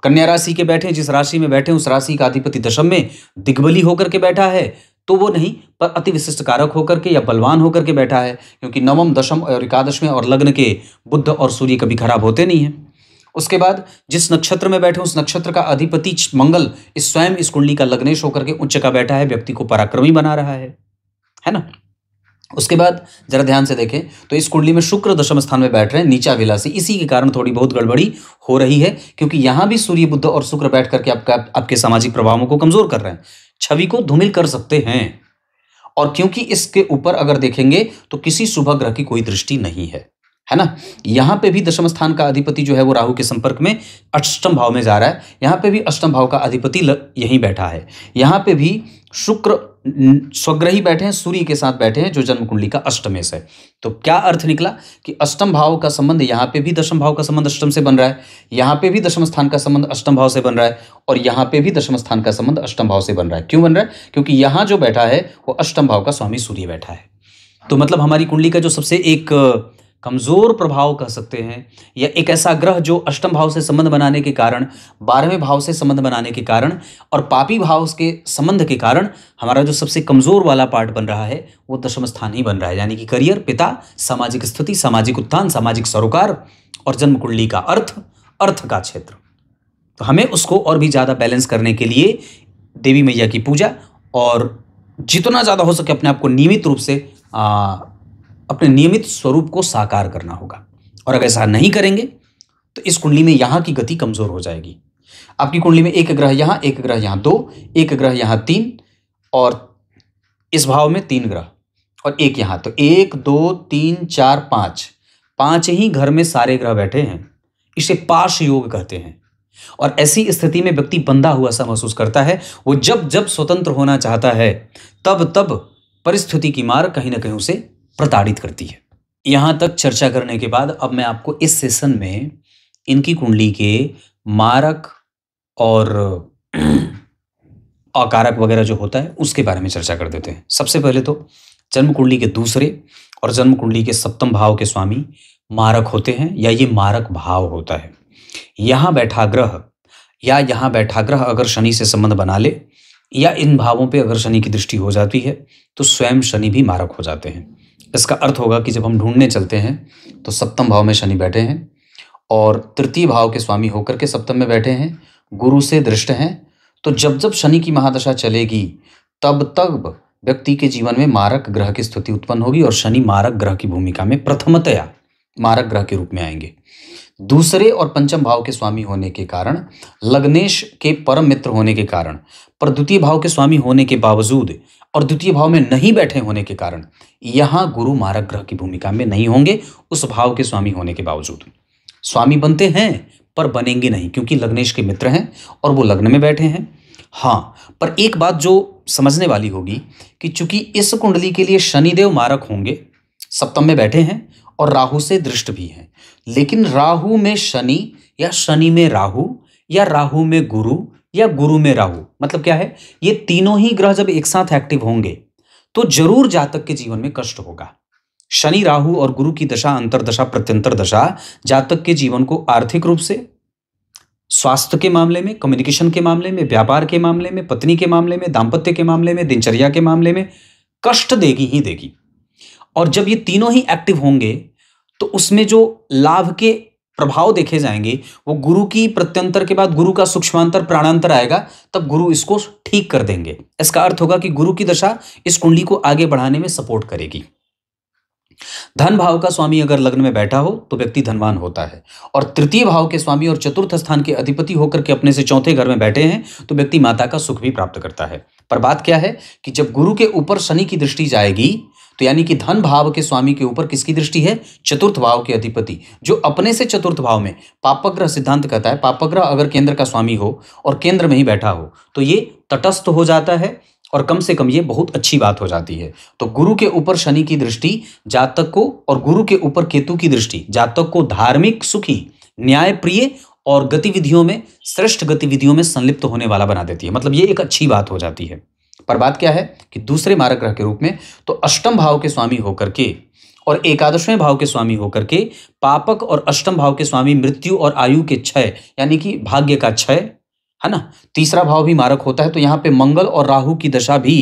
कन्या राशि के बैठे, जिस राशि में बैठे उस राशि का अधिपति दशम में दिग्बली होकर के बैठा है, तो वो नहीं, पर अति विशिष्ट कारक होकर के या बलवान होकर के बैठा है, क्योंकि नवम, दशम और एकादश में और लग्न के बुध और सूर्य कभी खराब होते नहीं हैं। उसके बाद जिस नक्षत्र में बैठे उस नक्षत्र का अधिपति मंगल इस स्वयं इस कुंडली का लग्नेश होकर के उच्च का बैठा है, व्यक्ति को पराक्रमी बना रहा है ना। उसके बाद जरा ध्यान से देखें तो इस कुंडली में शुक्र दशम स्थान में बैठ रहे हैं, नीचा विलासी। इसी के कारण थोड़ी बहुत गड़बड़ी हो रही है, क्योंकि यहां भी सूर्य, बुध और शुक्र बैठ करके आपके सामाजिक प्रभावों को कमजोर कर रहे हैं, छवि को धूमिल कर सकते हैं। और क्योंकि इसके ऊपर अगर देखेंगे तो किसी शुभ ग्रह की कोई दृष्टि नहीं है ना। यहां पे भी दशम स्थान का अधिपति जो है वो राहु के संपर्क में अष्टम भाव में जा रहा है। यहां पे भी अष्टम भाव का अधिपति यहीं बैठा है। यहां पे भी शुक्र स्वग्रही बैठे हैं, सूर्य के साथ बैठे हैं, जो जन्म कुंडली का अष्टमेश है। तो क्या अर्थ निकला कि अष्टम भाव का संबंध यहाँ पे भी दशम भाव का संबंध अष्टम से बन रहा है, यहाँ पे भी दशम स्थान का संबंध अष्टम भाव से बन रहा है, और यहाँ पे भी दशम स्थान का संबंध अष्टम भाव से बन रहा है। क्यों बन रहा है? क्योंकि यहाँ जो बैठा है वो अष्टम भाव का स्वामी सूर्य बैठा है। तो मतलब हमारी कुंडली का जो सबसे एक कमजोर प्रभाव कह सकते हैं, या एक ऐसा ग्रह जो अष्टम भाव से संबंध बनाने के कारण, 12वें भाव से संबंध बनाने के कारण और पापी भाव के संबंध के कारण हमारा जो सबसे कमजोर वाला पार्ट बन रहा है वो दशम स्थान ही बन रहा है, यानी कि करियर, पिता, सामाजिक स्थिति, सामाजिक उत्थान, सामाजिक सरोकार और जन्म कुंडली का अर्थ का क्षेत्र। तो हमें उसको और भी ज्यादा बैलेंस करने के लिए देवी मैया की पूजा और जितना ज्यादा हो सके अपने आप को नियमित रूप से अपने नियमित स्वरूप को साकार करना होगा। और अगर ऐसा नहीं करेंगे तो इस कुंडली में यहाँ की गति कमजोर हो जाएगी। आपकी कुंडली में एक ग्रह यहाँ, एक ग्रह यहाँ 2, एक ग्रह यहाँ 3, और इस भाव में 3 ग्रह और एक यहाँ, तो 1 2 3 4 5 ही घर में सारे ग्रह बैठे हैं। इसे पाश योग कहते हैं। और ऐसी स्थिति में व्यक्ति बंधा हुआ सा महसूस करता है। वो जब जब स्वतंत्र होना चाहता है तब तब परिस्थिति की मार कहीं ना कहीं उसे प्रताड़ित करती है। यहां तक चर्चा करने के बाद अब मैं आपको इस सेशन में इनकी कुंडली के मारक और अकारक वगैरह जो होता है उसके बारे में चर्चा कर देते हैं। सबसे पहले तो जन्म कुंडली के दूसरे और जन्म कुंडली के सप्तम भाव के स्वामी मारक होते हैं, या ये मारक भाव होता है। यहां बैठा ग्रह अगर शनि से संबंध बना ले या इन भावों पे अगर शनि की दृष्टि हो जाती है तो स्वयं शनि भी मारक हो जाते हैं। इसका अर्थ होगा कि जब हम ढूंढने चलते हैं तो सप्तम भाव में शनि बैठे हैं और तृतीय भाव के स्वामी होकर के सप्तम में बैठे हैं, गुरु से दृष्ट हैं। तो जब जब शनि की महादशा चलेगी तब तब व्यक्ति के जीवन में मारक ग्रह की स्थिति उत्पन्न होगी और शनि मारक ग्रह की भूमिका में प्रथमतया मारक ग्रह के रूप में आएंगे। दूसरे और पंचम भाव के स्वामी होने के कारण, लग्नेश के परम मित्र होने के कारण, पर द्वितीय भाव के स्वामी होने के बावजूद और द्वितीय भाव में नहीं बैठे होने के कारण यहां गुरु मारक ग्रह की भूमिका में नहीं होंगे। उस भाव के स्वामी होने के बावजूद स्वामी बनते हैं पर बनेंगे नहीं, क्योंकि लग्नेश के मित्र हैं और वो लग्न में बैठे हैं। हाँ, पर एक बात जो समझने वाली होगी कि चूंकि इस कुंडली के लिए शनिदेव मारक होंगे, सप्तम में बैठे हैं और राहु से दृष्ट भी हैं, लेकिन राहु में शनि या शनि में राहु या राहु में गुरु या गुरु में राहु, मतलब क्या है, ये तीनों ही ग्रह जब एक साथ एक्टिव होंगे तो जरूर जातक के जीवन में कष्ट होगा। शनि, राहु और गुरु की दशा, अंतरदशा, प्रत्यंतर दशा जातक के जीवन को आर्थिक रूप से, स्वास्थ्य के मामले में, कम्युनिकेशन के मामले में, व्यापार के मामले में, पत्नी के मामले में, दाम्पत्य के मामले में, दिनचर्या के मामले में कष्ट देगी ही देगी। और जब ये तीनों ही एक्टिव होंगे तो उसमें जो लाभ के प्रभाव देखे जाएंगे वो गुरु की प्रत्यंतर के बाद गुरु का सूक्ष्मांतर प्राणांतर आएगा, तब गुरु इसको ठीक कर देंगे। इसका अर्थ होगा कि गुरु की दशा इस कुंडली को आगे बढ़ाने में सपोर्ट करेगी। धन भाव का स्वामी अगर लग्न में बैठा हो तो व्यक्ति धनवान होता है, और तृतीय भाव के स्वामी और चतुर्थ स्थान के अधिपति होकर के अपने से चौथे घर में बैठे हैं तो व्यक्ति माता का सुख भी प्राप्त करता है। पर बात क्या है कि जब गुरु के ऊपर शनि की दृष्टि जाएगी तो यानी कि धन भाव के स्वामी के ऊपर किसकी दृष्टि है, चतुर्थ भाव के अधिपति, जो अपने से चतुर्थ भाव में, पापग्रह सिद्धांत कहता है पापग्रह अगर केंद्र का स्वामी हो और केंद्र में ही बैठा हो तो ये तटस्थ हो जाता है और कम से कम ये बहुत अच्छी बात हो जाती है। तो गुरु के ऊपर शनि की दृष्टि जातक को और गुरु के ऊपर केतु की दृष्टि जातक को धार्मिक, सुखी, न्यायप्रिय और गतिविधियों में, श्रेष्ठ गतिविधियों में संलिप्त होने वाला बना देती है। मतलब ये एक अच्छी बात हो जाती है। पर बात क्या है कि दूसरे मारक ग्रह के रूप में तो अष्टम भाव के स्वामी होकर के और एकादशवें भाव के स्वामी होकर के पापक और अष्टम भाव के स्वामी मृत्यु और आयु के क्षय यानी कि भाग्य का क्षय है ना, तीसरा भाव भी मारक होता है। तो यहाँ पे मंगल और राहु की दशा भी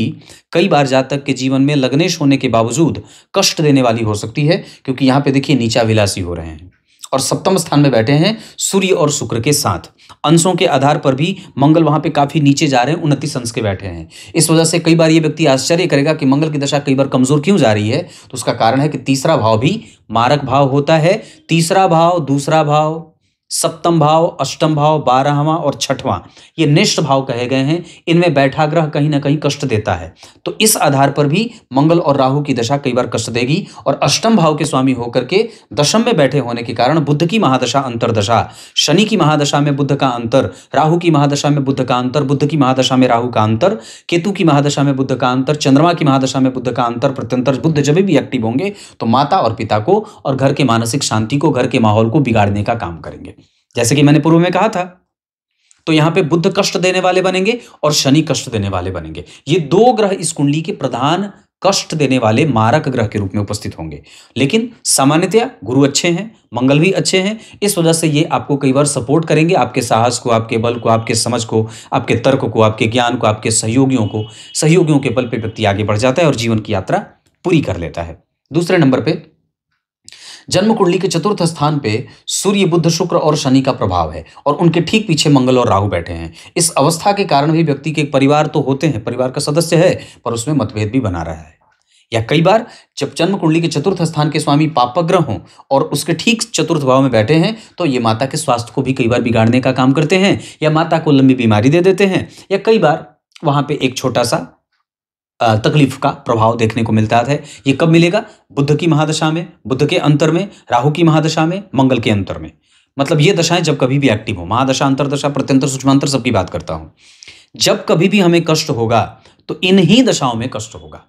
कई बार जातक के जीवन में लग्नेश होने के बावजूद कष्ट देने वाली हो सकती है, क्योंकि यहाँ पे देखिए नीचा विलासी हो रहे हैं और सप्तम स्थान में बैठे हैं सूर्य और शुक्र के साथ। अंशों के आधार पर भी मंगल वहां पे काफी नीचे जा रहे हैं, 29 अंश के बैठे हैं। इस वजह से कई बार ये व्यक्ति आश्चर्य करेगा कि मंगल की दशा कई बार कमजोर क्यों जा रही है, तो उसका कारण है कि तीसरा भाव भी मारक भाव होता है। तीसरा भाव, दूसरा भाव, सप्तम भाव, अष्टम भाव, 12वां और 6वां ये निष्ठ भाव कहे गए हैं। इनमें बैठा ग्रह कहीं ना कहीं कष्ट देता है, तो इस आधार पर भी मंगल और राहु की दशा कई बार कष्ट देगी। और अष्टम भाव के स्वामी होकर के दशम में बैठे होने के कारण बुध की महादशा, अंतरदशा, शनि की महादशा में बुध का अंतर, राहु की महादशा में बुध का अंतर, बुध की महादशा में राहु का अंतर, केतु की महादशा में बुध का अंतर, चंद्रमा की महादशा में बुध का अंतर, प्रत्यंतर बुध जब भी एक्टिव होंगे तो माता और पिता को और घर के मानसिक शांति को, घर के माहौल को बिगाड़ने का काम करेंगे। जैसे कि मैंने पूर्व में कहा था, तो यहां पे बुध कष्ट देने वाले बनेंगे और शनि कष्ट देने वाले बनेंगे। ये दो ग्रह इस कुंडली के प्रधान कष्ट देने वाले मारक ग्रह के रूप में उपस्थित होंगे। लेकिन सामान्यतया गुरु अच्छे हैं, मंगल भी अच्छे हैं, इस वजह से ये आपको कई बार सपोर्ट करेंगे, आपके साहस को, आपके बल को, आपके समझ को, आपके तर्क को, आपके ज्ञान को, आपके सहयोगियों के बल पे व्यक्ति आगे बढ़ जाता है और जीवन की यात्रा पूरी कर लेता है। दूसरे नंबर पे जन्म कुंडली के चतुर्थ स्थान पे सूर्य, बुध, शुक्र और शनि का प्रभाव है और उनके ठीक पीछे मंगल और राहु बैठे हैं। इस अवस्था के कारण भी व्यक्ति के परिवार तो होते हैं, परिवार का सदस्य है, पर उसमें मतभेद भी बना रहा है। या कई बार जब जन्म कुंडली के चतुर्थ स्थान के स्वामी पापग्रह हों और उसके ठीक चतुर्थ भाव में बैठे हैं तो ये माता के स्वास्थ्य को भी कई बार बिगाड़ने का काम करते हैं, या माता को लंबी बीमारी दे देते हैं, या कई बार वहां पे एक छोटा सा तकलीफ का प्रभाव देखने को मिलता है। ये कब मिलेगा? बुध की महादशा में, बुध के अंतर में, राहु की महादशा में, मंगल के अंतर में। मतलब ये दशाएं जब कभी भी एक्टिव हो, महादशा, अंतरदशा, प्रत्यंतर, सूक्ष्मांतर सबकी बात करता हूं, जब कभी भी हमें कष्ट होगा तो इन्हीं दशाओं में कष्ट होगा।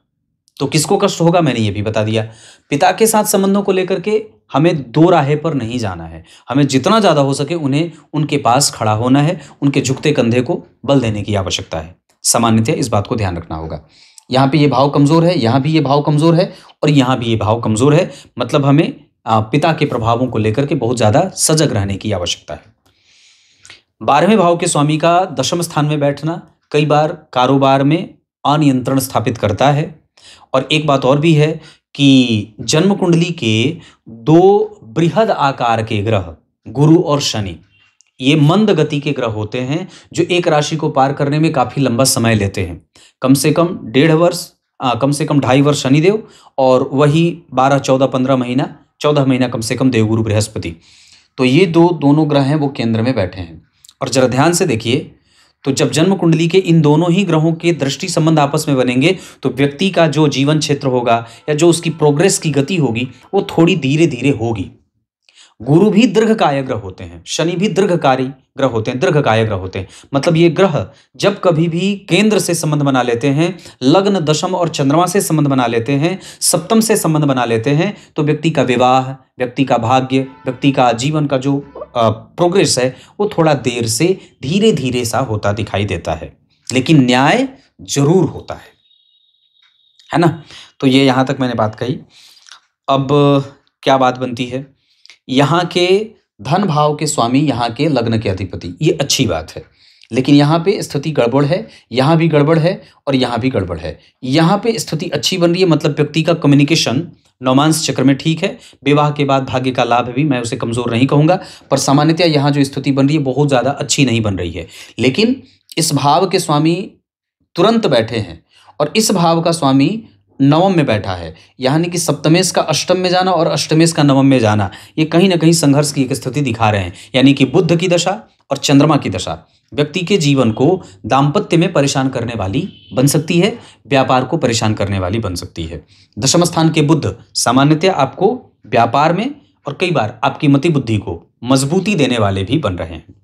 तो किसको कष्ट होगा मैंने ये भी बता दिया। पिता के साथ संबंधों को लेकर के हमें दो राहे पर नहीं जाना है, हमें जितना ज्यादा हो सके उन्हें उनके पास खड़ा होना है, उनके झुकते कंधे को बल देने की आवश्यकता है। सामान्यतः इस बात को ध्यान रखना होगा। यहाँ पे ये भाव कमजोर है, यहाँ भी ये भाव कमजोर है और यहाँ भी ये भाव कमजोर है, मतलब हमें पिता के प्रभावों को लेकर के बहुत ज्यादा सजग रहने की आवश्यकता है। 12वें भाव के स्वामी का दशम स्थान में बैठना कई बार कारोबार में अनियंत्रण स्थापित करता है। और एक बात और भी है कि जन्म कुंडली के दो बृहद आकार के ग्रह गुरु और शनि ये मंद गति के ग्रह होते हैं, जो एक राशि को पार करने में काफी लंबा समय लेते हैं। कम से कम 1.5 वर्ष, कम से कम 2.5 वर्ष शनिदेव और वही 12, 14, 15 महीना 14 महीना कम से कम देवगुरु बृहस्पति। तो ये दोनों ग्रह हैं वो केंद्र में बैठे हैं। और जरा ध्यान से देखिए, तो जब जन्म कुंडली के इन दोनों ही ग्रहों के दृष्टि संबंध आपस में बनेंगे तो व्यक्ति का जो जीवन क्षेत्र होगा या जो उसकी प्रोग्रेस की गति होगी वो थोड़ी धीरे धीरे होगी। गुरु भी दीर्घकाय ग्रह होते हैं, शनि भी दीर्घकारी ग्रह होते हैं, दीर्घकाय ग्रह होते हैं। मतलब ये ग्रह जब कभी भी केंद्र से संबंध बना लेते हैं, लग्न, दशम और चंद्रमा से संबंध बना लेते हैं, सप्तम से संबंध बना लेते हैं, तो व्यक्ति का विवाह, व्यक्ति का भाग्य, व्यक्ति का जीवन का जो प्रोग्रेस है वो थोड़ा देर से धीरे धीरे सा होता दिखाई देता है, लेकिन न्याय जरूर होता है ना। तो ये यहां तक मैंने बात कही। अब क्या बात बनती है, यहाँ के धन भाव के स्वामी, यहाँ के लग्न के अधिपति, ये अच्छी बात है। लेकिन यहाँ पे स्थिति गड़बड़ है, यहाँ भी गड़बड़ है और यहाँ भी गड़बड़ है। यहाँ पे स्थिति अच्छी बन रही है, मतलब व्यक्ति का कम्युनिकेशन नौमांस चक्र में ठीक है। विवाह के बाद भाग्य का लाभ भी, मैं उसे कमजोर नहीं कहूँगा, पर सामान्यतः यहाँ जो स्थिति बन रही है बहुत ज़्यादा अच्छी नहीं बन रही है। लेकिन इस भाव के स्वामी तुरंत बैठे हैं और इस भाव का स्वामी नवम में बैठा है, यानी कि सप्तमेश का अष्टम में जाना और अष्टमेश का नवम में जाना, ये कहीं ना कहीं संघर्ष की एक स्थिति दिखा रहे हैं। यानी कि बुध की दशा और चंद्रमा की दशा व्यक्ति के जीवन को दाम्पत्य में परेशान करने वाली बन सकती है, व्यापार को परेशान करने वाली बन सकती है। दशम स्थान के बुध सामान्यतः आपको व्यापार में और कई बार आपकी मति बुद्धि को मजबूती देने वाले भी बन रहे हैं।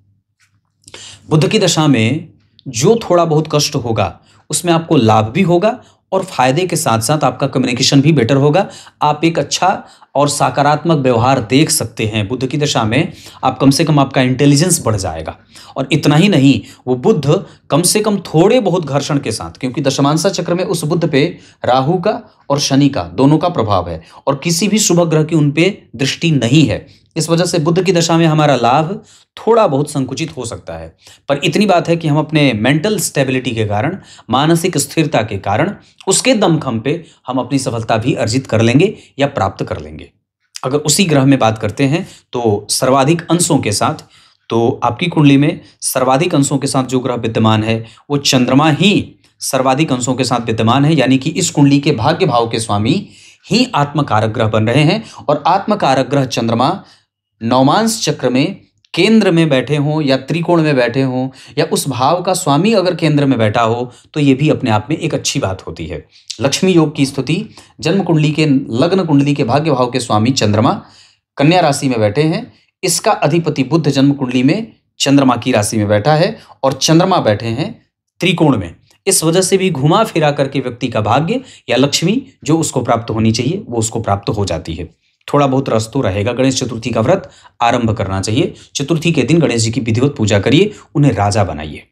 बुध की दशा में जो थोड़ा बहुत कष्ट होगा उसमें आपको लाभ भी होगा और फायदे के साथ साथ आपका कम्युनिकेशन भी बेटर होगा। आप एक अच्छा और सकारात्मक व्यवहार देख सकते हैं। बुध की दशा में आप कम से कम आपका इंटेलिजेंस बढ़ जाएगा। और इतना ही नहीं, वो बुध कम से कम थोड़े बहुत घर्षण के साथ, क्योंकि दशमांशा चक्र में उस बुध पे राहु का और शनि का दोनों का प्रभाव है और किसी भी शुभ ग्रह की उन पे दृष्टि नहीं है। इस वजह से बुध की दशा में हमारा लाभ थोड़ा बहुत संकुचित हो सकता है। पर इतनी बात है कि हम अपने मेंटल स्टेबिलिटी के कारण, मानसिक स्थिरता के कारण, उसके दमखम पे हम अपनी सफलता भी अर्जित कर लेंगे या प्राप्त कर लेंगे। अगर उसी ग्रह में बात करते हैं तो सर्वाधिक अंशों के साथ, तो आपकी कुंडली में सर्वाधिक अंशों के साथ जो ग्रह विद्यमान है वो चंद्रमा ही सर्वाधिक अंशों के साथ विद्यमान है। यानी कि इस कुंडली के भाग्य भाव के स्वामी ही आत्मकारक ग्रह बन रहे हैं। और आत्मकारक ग्रह चंद्रमा नौमांस चक्र में केंद्र में बैठे हों या त्रिकोण में बैठे हों या उस भाव का स्वामी अगर केंद्र में बैठा हो तो ये भी अपने आप में एक अच्छी बात होती है। लक्ष्मी योग की स्थिति, जन्म कुंडली के लग्न कुंडली के भाग्य भाव के स्वामी चंद्रमा कन्या राशि में बैठे हैं। इसका अधिपति बुध जन्म कुंडली में चंद्रमा की राशि में बैठा है और चंद्रमा बैठे हैं त्रिकोण में। इस वजह से भी घुमा फिरा करके व्यक्ति का भाग्य या लक्ष्मी जो उसको प्राप्त होनी चाहिए वो उसको प्राप्त हो जाती है। थोड़ा बहुत रस तो रहेगा। गणेश चतुर्थी का व्रत आरंभ करना चाहिए। चतुर्थी के दिन गणेश जी की विधिवत पूजा करिए, उन्हें राजा बनाइए।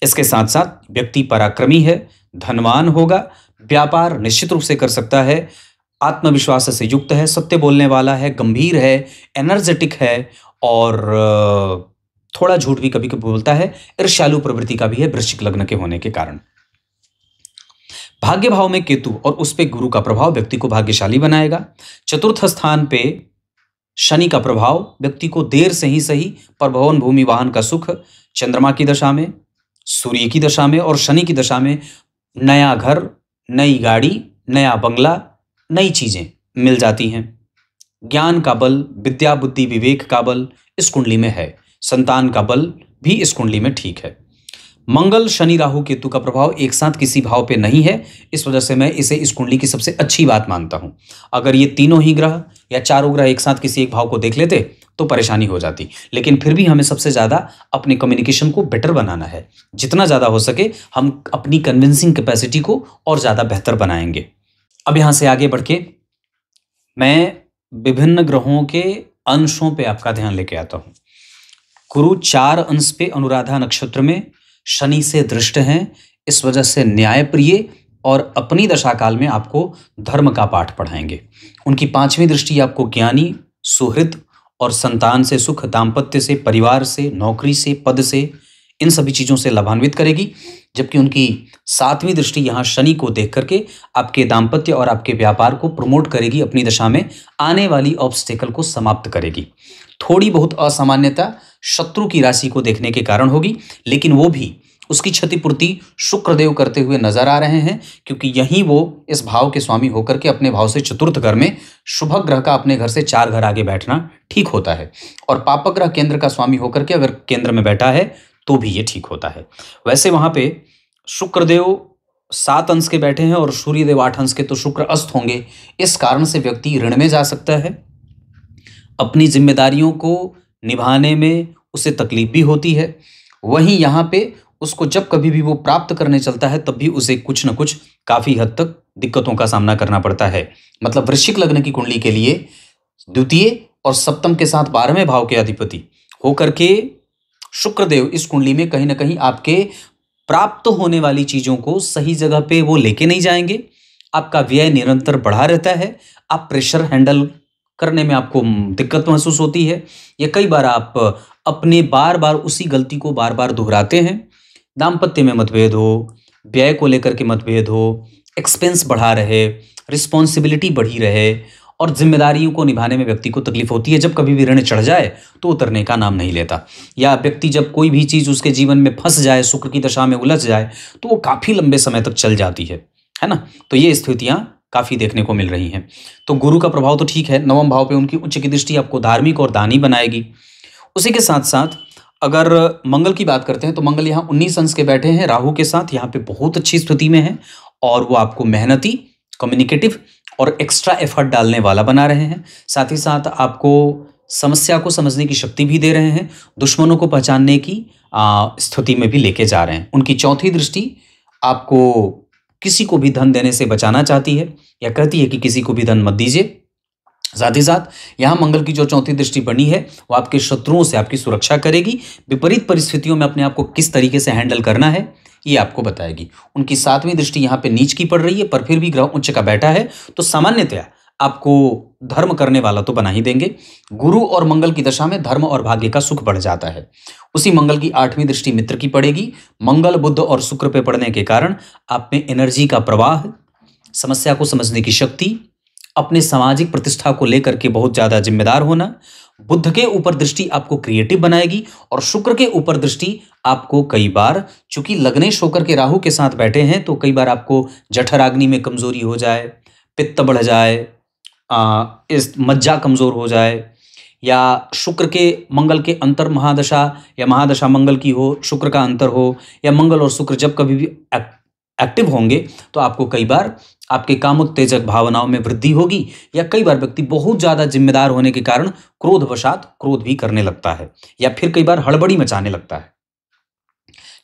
इसके साथ साथ व्यक्ति पराक्रमी है, धनवान होगा, व्यापार निश्चित रूप से कर सकता है, आत्मविश्वास से युक्त है, सत्य बोलने वाला है, गंभीर है, एनर्जेटिक है और थोड़ा झूठ भी कभी कभी बोलता है। ईर्ष्यालु प्रवृत्ति का भी है वृश्चिक लग्न के होने के कारण। भाग्य भाव में केतु और उस पे गुरु का प्रभाव व्यक्ति को भाग्यशाली बनाएगा। चतुर्थ स्थान पे शनि का प्रभाव व्यक्ति को देर से ही सही पर भवन भूमि वाहन का सुख, चंद्रमा की दशा में, सूर्य की दशा में और शनि की दशा में नया घर, नई गाड़ी, नया बंगला, नई चीजें मिल जाती हैं। ज्ञान का बल, विद्या बुद्धि विवेक का बल इस कुंडली में है। संतान का बल भी इस कुंडली में ठीक है। मंगल, शनि, राहु, केतु का प्रभाव एक साथ किसी भाव पे नहीं है। इस वजह से मैं इसे इस कुंडली की सबसे अच्छी बात मानता हूं। अगर ये तीनों ही ग्रह या चारों ग्रह एक साथ किसी एक भाव को देख लेते तो परेशानी हो जाती। लेकिन फिर भी हमें सबसे ज्यादा अपने कम्युनिकेशन को बेटर बनाना है। जितना ज्यादा हो सके हम अपनी कन्विंसिंग कैपेसिटी को और ज्यादा बेहतर बनाएंगे। अब यहां से आगे बढ़ के मैं विभिन्न ग्रहों के अंशों पे आपका ध्यान लेके आता हूं। गुरु 4 अंश पे अनुराधा नक्षत्र में शनि से दृष्ट हैं। इस वजह से न्यायप्रिय और अपनी दशा काल में आपको धर्म का पाठ पढ़ाएंगे। उनकी 5वीं दृष्टि आपको ज्ञानी, सुहृद और संतान से सुख, दाम्पत्य से, परिवार से, नौकरी से, पद से, इन सभी चीजों से लाभान्वित करेगी। जबकि उनकी 7वीं दृष्टि यहाँ शनि को देख करके आपके दाम्पत्य और आपके व्यापार को प्रमोट करेगी, अपनी दशा में आने वाली ऑब्स्टेकल को समाप्त करेगी। थोड़ी बहुत असामान्यता शत्रु की राशि को देखने के कारण होगी, लेकिन वो भी उसकी क्षतिपूर्ति शुक्रदेव करते हुए नजर आ रहे हैं, क्योंकि यहीं वो इस भाव के स्वामी होकर के अपने भाव से चतुर्थ घर में शुभ ग्रह का अपने घर से 4 घर आगे बैठना ठीक होता है। और पापक ग्रह केंद्र का स्वामी होकर के अगर केंद्र में बैठा है तो भी ये ठीक होता है। वैसे वहां पे शुक्रदेव 7 अंश के बैठे हैं और सूर्यदेव 8 अंश के, तो शुक्र अस्त होंगे। इस कारण से व्यक्ति ऋण में जा सकता है, अपनी जिम्मेदारियों को निभाने में उसे तकलीफ भी होती है। वहीं यहाँ पे उसको जब कभी भी वो प्राप्त करने चलता है तब भी उसे कुछ न कुछ काफी हद तक दिक्कतों का सामना करना पड़ता है। मतलब वृश्चिक लग्न की कुंडली के लिए द्वितीय और सप्तम के साथ 12वें भाव के अधिपति होकर के शुक्रदेव इस कुंडली में कहीं ना कहीं आपके प्राप्त होने वाली चीजों को सही जगह पे वो लेके नहीं जाएंगे। आपका व्यय निरंतर बढ़ा रहता है, आप प्रेशर हैंडल करने में आपको दिक्कत महसूस होती है, या कई बार आप अपने बार बार उसी गलती को बार बार दोहराते हैं। दाम्पत्य में मतभेद हो, व्यय को लेकर के मतभेद हो, एक्सपेंस बढ़ा रहे, रिस्पॉन्सिबिलिटी बढ़ी रहे और जिम्मेदारियों को निभाने में व्यक्ति को तकलीफ होती है। जब कभी भी ऋण चढ़ जाए तो उतरने का नाम नहीं लेता, या व्यक्ति जब कोई भी चीज़ उसके जीवन में फंस जाए, शुक्र की दशा में उलझ जाए, तो वो काफ़ी लंबे समय तक चल जाती है ना। तो ये स्थितियाँ काफ़ी देखने को मिल रही हैं। तो गुरु का प्रभाव तो ठीक है, 9वें भाव पे उनकी उच्च की दृष्टि आपको धार्मिक और दानी बनाएगी। उसी के साथ साथ अगर मंगल की बात करते हैं तो मंगल यहाँ 19 अंश के बैठे हैं राहु के साथ, यहाँ पे बहुत अच्छी स्थिति में है और वो आपको मेहनती, कम्युनिकेटिव और एक्स्ट्रा एफर्ट डालने वाला बना रहे हैं। साथ ही साथ आपको समस्या को समझने की शक्ति भी दे रहे हैं, दुश्मनों को पहचानने की स्थिति में भी लेके जा रहे हैं। उनकी चौथी दृष्टि आपको किसी को भी धन देने से बचाना चाहती है, या कहती है कि किसी को भी धन मत दीजिए। साथ ही साथ यहाँ मंगल की जो चौथी दृष्टि बनी है वो आपके शत्रुओं से आपकी सुरक्षा करेगी। विपरीत परिस्थितियों में अपने आप को किस तरीके से हैंडल करना है ये आपको बताएगी। उनकी 7वीं दृष्टि यहाँ पे नीच की पड़ रही है, पर फिर भी ग्रह उच्च का बैठा है, तो सामान्यतया आपको धर्म करने वाला तो बना ही देंगे। गुरु और मंगल की दशा में धर्म और भाग्य का सुख बढ़ जाता है। उसी मंगल की 8वीं दृष्टि मित्र की पड़ेगी। मंगल, बुध और शुक्र पे पड़ने के कारण आप में एनर्जी का प्रवाह, समस्या को समझने की शक्ति, अपने सामाजिक प्रतिष्ठा को लेकर के बहुत ज़्यादा जिम्मेदार होना, बुध के ऊपर दृष्टि आपको क्रिएटिव बनाएगी और शुक्र के ऊपर दृष्टि आपको कई बार, चूंकि लग्नेश होकर के राहु के साथ बैठे हैं, तो कई बार आपको जठराग्नि में कमजोरी हो जाए, पित्त बढ़ जाए, इस मज्जा कमजोर हो जाए, या शुक्र के मंगल के अंतर महादशा या महादशा मंगल की हो, शुक्र का अंतर हो, या मंगल और शुक्र जब कभी भी एक्टिव होंगे तो आपको कई बार आपके कामोत्तेजक भावनाओं में वृद्धि होगी, या कई बार व्यक्ति बहुत ज़्यादा जिम्मेदार होने के कारण क्रोधवशात क्रोध भी करने लगता है, या फिर कई बार हड़बड़ी मचाने लगता है।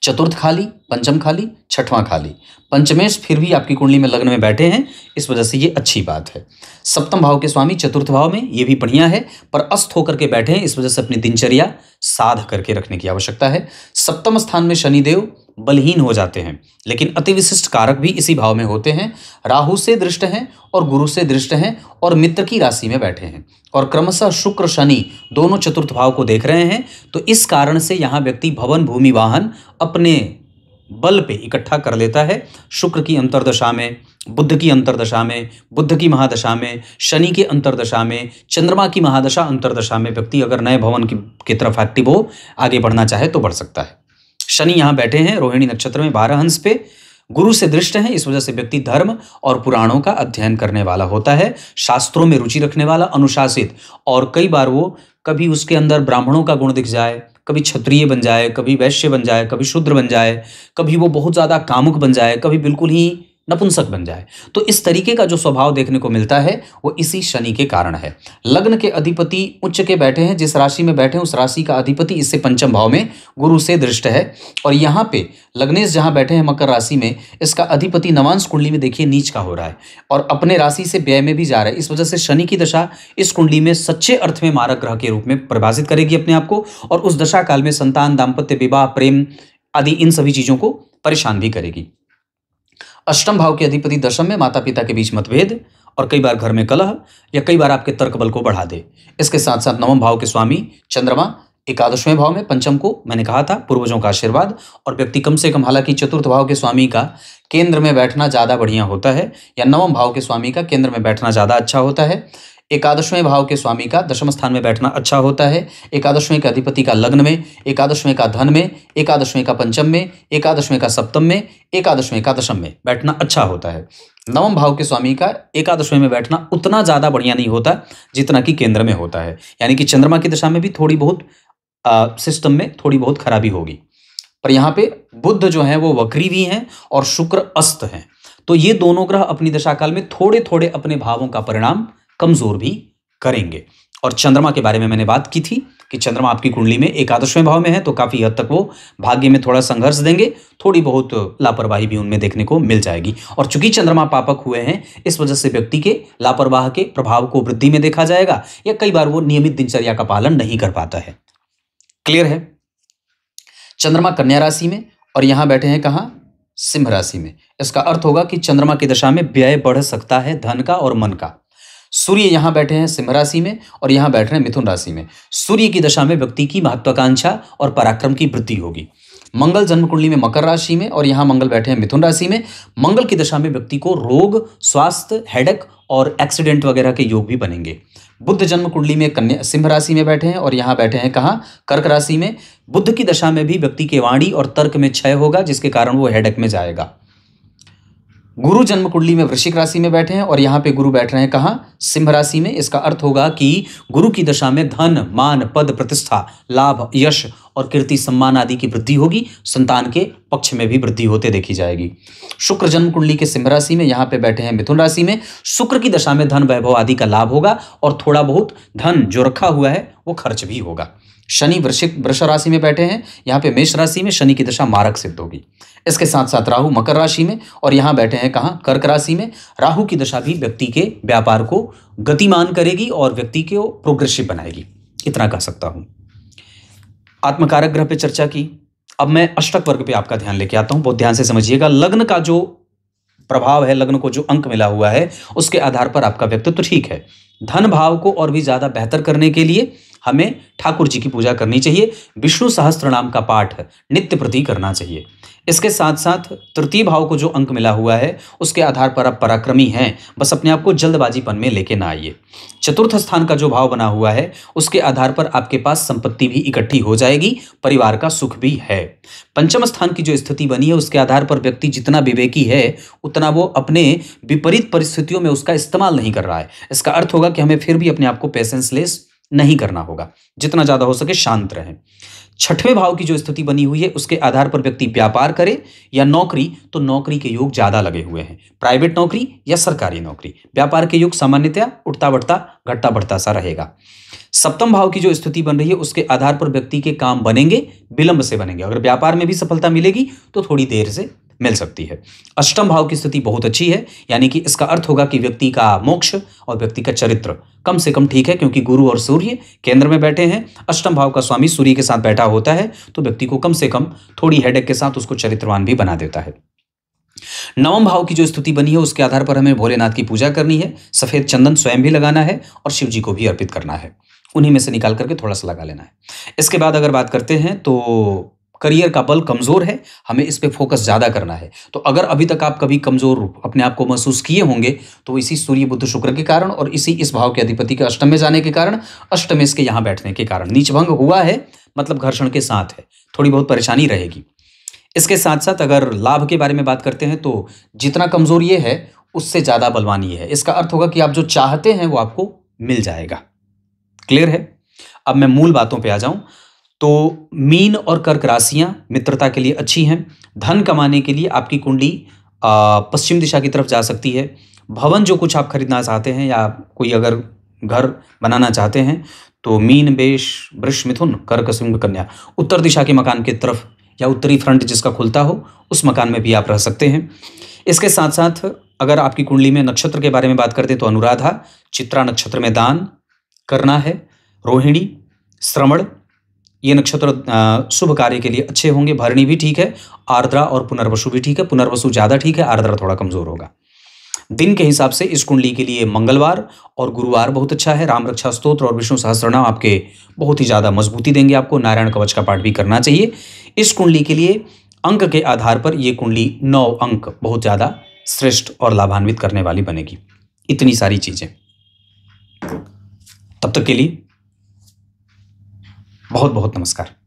चतुर्थ खाली, पंचम खाली, छठवां खाली, पंचमेश फिर भी आपकी कुंडली में लग्न में बैठे हैं, इस वजह से ये अच्छी बात है। सप्तम भाव के स्वामी चतुर्थ भाव में, ये भी बढ़िया है, पर अस्त होकर के बैठे हैं, इस वजह से अपनी दिनचर्या साध करके रखने की आवश्यकता है। सप्तम स्थान में शनिदेव बलहीन हो जाते हैं, लेकिन अति विशिष्ट कारक भी इसी भाव में होते हैं। राहु से दृष्ट हैं और गुरु से दृष्ट हैं और मित्र की राशि में बैठे हैं, और क्रमशः शुक्र शनि दोनों चतुर्थ भाव को देख रहे हैं। तो इस कारण से यहाँ व्यक्ति भवन, भूमि, वाहन अपने बल पे इकट्ठा कर लेता है। शुक्र की अंतर्दशा में, बुध की अंतर्दशा में, बुध की महादशा में, शनि के अंतर्दशा में, चंद्रमा की महादशा अंतर्दशा में व्यक्ति अगर नए भवन की तरफ एक्टिव हो, आगे बढ़ना चाहे तो बढ़ सकता है। शनि यहाँ बैठे हैं रोहिणी नक्षत्र में 12 अंश पे, गुरु से दृष्ट हैं, इस वजह से व्यक्ति धर्म और पुराणों का अध्ययन करने वाला होता है, शास्त्रों में रुचि रखने वाला, अनुशासित, और कई बार वो कभी उसके अंदर ब्राह्मणों का गुण दिख जाए, कभी क्षत्रिय बन जाए, कभी वैश्य बन जाए, कभी शूद्र बन जाए, कभी वो बहुत ज़्यादा कामुक बन जाए, कभी बिल्कुल ही नपुंसक बन जाए। तो इस तरीके का जो स्वभाव देखने को मिलता है वो इसी शनि के कारण है। लग्न के अधिपति उच्च के बैठे हैं, जिस राशि में बैठे हैं उस राशि का अधिपति इससे पंचम भाव में गुरु से दृष्ट है, और यहाँ पे लग्नेश जहाँ बैठे हैं मकर राशि में, इसका अधिपति नवांश कुंडली में देखिए नीच का हो रहा है और अपने राशि से व्यय में भी जा रहा है। इस वजह से शनि की दशा इस कुंडली में सच्चे अर्थ में मारक ग्रह के रूप में परिभाषित करेगी अपने आप को, और उस दशा काल में संतान, दाम्पत्य, विवाह, प्रेम आदि इन सभी चीज़ों को परेशान भी करेगी। अष्टम भाव के अधिपति दशम में, माता पिता के बीच मतभेद और कई बार घर में कलह, या कई बार आपके तर्क बल को बढ़ा दे। इसके साथ साथ नवम भाव के स्वामी चंद्रमा एकादशवें भाव में, पंचम को मैंने कहा था पूर्वजों का आशीर्वाद, और व्यक्ति कम से कम, हालांकि चतुर्थ भाव के स्वामी का केंद्र में बैठना ज़्यादा बढ़िया होता है, या नवम भाव के स्वामी का केंद्र में बैठना ज़्यादा अच्छा होता है। एकादशवें भाव के स्वामी का दशम स्थान में बैठना अच्छा होता है। एकादशवें के अधिपति का लग्न में, एकादशवें का धन में, एकादशवें का पंचम में, एकादशवें का सप्तम में, एकादशवें का दशम में बैठना अच्छा होता है। नवम भाव के स्वामी का एकादशवें में बैठना उतना ज़्यादा बढ़िया नहीं होता जितना कि केंद्र में होता है, यानी कि चंद्रमा की दशा में भी थोड़ी बहुत सिस्टम में थोड़ी बहुत खराबी होगी। पर यहाँ पे बुध जो है वो वक्री भी हैं और शुक्र अस्त हैं, तो ये दोनों ग्रह अपनी दशा काल में थोड़े थोड़े अपने भावों का परिणाम कमजोर भी करेंगे। और चंद्रमा के बारे में मैंने बात की थी कि चंद्रमा आपकी कुंडली में एकादशवें भाव में है, तो काफी हद तक वो भाग्य में थोड़ा संघर्ष देंगे, थोड़ी बहुत लापरवाही भी उनमें देखने को मिल जाएगी। और चूंकि चंद्रमा पापक हुए हैं, इस वजह से व्यक्ति के लापरवाह के प्रभाव को वृद्धि में देखा जाएगा, या कई बार वो नियमित दिनचर्या का पालन नहीं कर पाता है। क्लियर है? चंद्रमा कन्या राशि में और यहां बैठे हैं कहां? सिंह राशि में। इसका अर्थ होगा कि चंद्रमा की दशा में व्यय बढ़ सकता है धन का और मन का। सूर्य यहां बैठे हैं सिंह राशि में और यहां बैठ रहे हैं मिथुन राशि में। सूर्य की दशा में व्यक्ति की महत्वाकांक्षा और पराक्रम की वृद्धि होगी। मंगल जन्म कुंडली में मकर राशि में और यहां मंगल बैठे हैं मिथुन राशि में। मंगल की दशा में व्यक्ति को रोग, स्वास्थ्य, हेडेक और एक्सीडेंट वगैरह के योग भी बनेंगे। बुध जन्म कुंडली में कन्या सिंह राशि में बैठे हैं और यहां बैठे हैं कहां? कर्क राशि में। बुध की दशा में भी व्यक्ति के वाणी और तर्क में क्षय होगा, जिसके कारण वो हेडेक में जाएगा। गुरु जन्म कुंडली में वृश्चिक राशि में बैठे हैं और यहाँ पे गुरु बैठ रहे हैं कहाँ? सिंह राशि में। इसका अर्थ होगा कि गुरु की दशा में धन, मान, पद, प्रतिष्ठा, लाभ, यश और कीर्ति सम्मान आदि की वृद्धि होगी। संतान के पक्ष में भी वृद्धि होते देखी जाएगी। शुक्र जन्म कुंडली के सिंह राशि में, यहाँ पे बैठे हैं मिथुन राशि में। शुक्र की दशा में धन, वैभव आदि का लाभ होगा और थोड़ा बहुत धन जो रखा हुआ है वो खर्च भी होगा। शनि वृष राशि में बैठे हैं, यहाँ पे मेष राशि में। शनि की दशा मारक सिद्ध होगी। इसके साथ साथ राहु मकर राशि में और यहाँ बैठे हैं कहाँ? कर्क राशि में। राहु की दशा भी व्यक्ति के व्यापार को गतिमान करेगी और व्यक्ति को प्रोग्रेसिव बनाएगी, इतना कह सकता हूं। आत्मकारक ग्रह पे चर्चा की। अब मैं अष्टक वर्ग पे आपका ध्यान लेके आता हूं, बहुत ध्यान से समझिएगा। लग्न का जो प्रभाव है, लग्न को जो अंक मिला हुआ है, उसके आधार पर आपका व्यक्तित्व ठीक है। धन भाव को और भी ज्यादा बेहतर करने के लिए हमें ठाकुर जी की पूजा करनी चाहिए। विष्णु सहस्त्र नाम का पाठ नित्य प्रति करना चाहिए। इसके साथ साथ तृतीय भाव को जो अंक मिला हुआ है, उसके आधार पर आप पराक्रमी हैं, बस अपने आप को जल्दबाजीपन में लेके ना आइए। चतुर्थ स्थान का जो भाव बना हुआ है, उसके आधार पर आपके पास संपत्ति भी इकट्ठी हो जाएगी, परिवार का सुख भी है। पंचम स्थान की जो स्थिति बनी है, उसके आधार पर व्यक्ति जितना विवेकी है, उतना वो अपने विपरीत परिस्थितियों में उसका इस्तेमाल नहीं कर रहा है। इसका अर्थ होगा कि हमें फिर भी अपने आप को पेशेंसलेस नहीं करना होगा, जितना ज्यादा हो सके शांत रहें। छठवें भाव की जो स्थिति बनी हुई है, उसके आधार पर व्यक्ति व्यापार करे या नौकरी, तो नौकरी के योग ज्यादा लगे हुए हैं। प्राइवेट नौकरी या सरकारी नौकरी। व्यापार के योग सामान्यतया उठता बढ़ता घटता बढ़ता सा रहेगा। सप्तम भाव की जो स्थिति बन रही है, उसके आधार पर व्यक्ति के काम बनेंगे, विलंब से बनेंगे। अगर व्यापार में भी सफलता मिलेगी तो थोड़ी देर से मिल सकती है। अष्टम भाव की स्थिति बहुत अच्छी है, यानी कि इसका अर्थ होगा कि व्यक्ति का मोक्ष और व्यक्ति का चरित्र कम से कम ठीक है, क्योंकि गुरु और सूर्य केंद्र में बैठे हैं। अष्टम भाव का स्वामी सूर्य के साथ बैठा होता है, तो व्यक्ति को कम से कम थोड़ी हेडेक के साथ उसको चरित्रवान भी बना देता है। नवम भाव की जो स्थिति बनी है, उसके आधार पर हमें भोलेनाथ की पूजा करनी है। सफेद चंदन स्वयं भी लगाना है और शिव जी को भी अर्पित करना है। उन्हीं में से निकाल करके थोड़ा सा लगा लेना है। इसके बाद अगर बात करते हैं तो करियर का बल कमजोर है, हमें इस पे फोकस ज्यादा करना है। तो अगर अभी तक आप कभी कमजोर अपने आप को महसूस किए होंगे, तो इसी सूर्य बुध शुक्र के कारण और इस भाव के अधिपति के अष्टम में जाने के कारण, अष्टमेश के यहाँ बैठने के कारण नीचभंग हुआ है, मतलब घर्षण के साथ है, थोड़ी बहुत परेशानी रहेगी। इसके साथ साथ अगर लाभ के बारे में बात करते हैं, तो जितना कमजोर ये है उससे ज्यादा बलवान ये है। इसका अर्थ होगा कि आप जो चाहते हैं वो आपको मिल जाएगा। क्लियर है? अब मैं मूल बातों पे आ जाऊं तो मीन और कर्क राशियां मित्रता के लिए अच्छी हैं। धन कमाने के लिए आपकी कुंडली पश्चिम दिशा की तरफ जा सकती है। भवन जो कुछ आप खरीदना चाहते हैं या कोई अगर घर बनाना चाहते हैं, तो मीन, मेष, वृष, मिथुन, कर्क, सिंह, कन्या उत्तर दिशा के मकान की तरफ या उत्तरी फ्रंट जिसका खुलता हो, उस मकान में भी आप रह सकते हैं। इसके साथ साथ अगर आपकी कुंडली में नक्षत्र के बारे में बात करते हैं, तो अनुराधा, चित्रा नक्षत्र में दान करना है। रोहिणी, श्रवण ये नक्षत्र शुभ कार्य के लिए अच्छे होंगे। भरणी भी ठीक है, आर्द्रा और पुनर्वसु भी ठीक है। पुनर्वसु ज्यादा ठीक है, आर्द्रा थोड़ा कमजोर होगा। दिन के हिसाब से इस कुंडली के लिए मंगलवार और गुरुवार बहुत अच्छा है। राम रक्षा स्तोत्र और विष्णु सहस्त्रनाम आपके बहुत ही ज्यादा मजबूती देंगे आपको। नारायण कवच का पाठ भी करना चाहिए। इस कुंडली के लिए अंक के आधार पर ये कुंडली 9 अंक बहुत ज्यादा श्रेष्ठ और लाभान्वित करने वाली बनेगी। इतनी सारी चीजें। तक के लिए बहुत बहुत नमस्कार।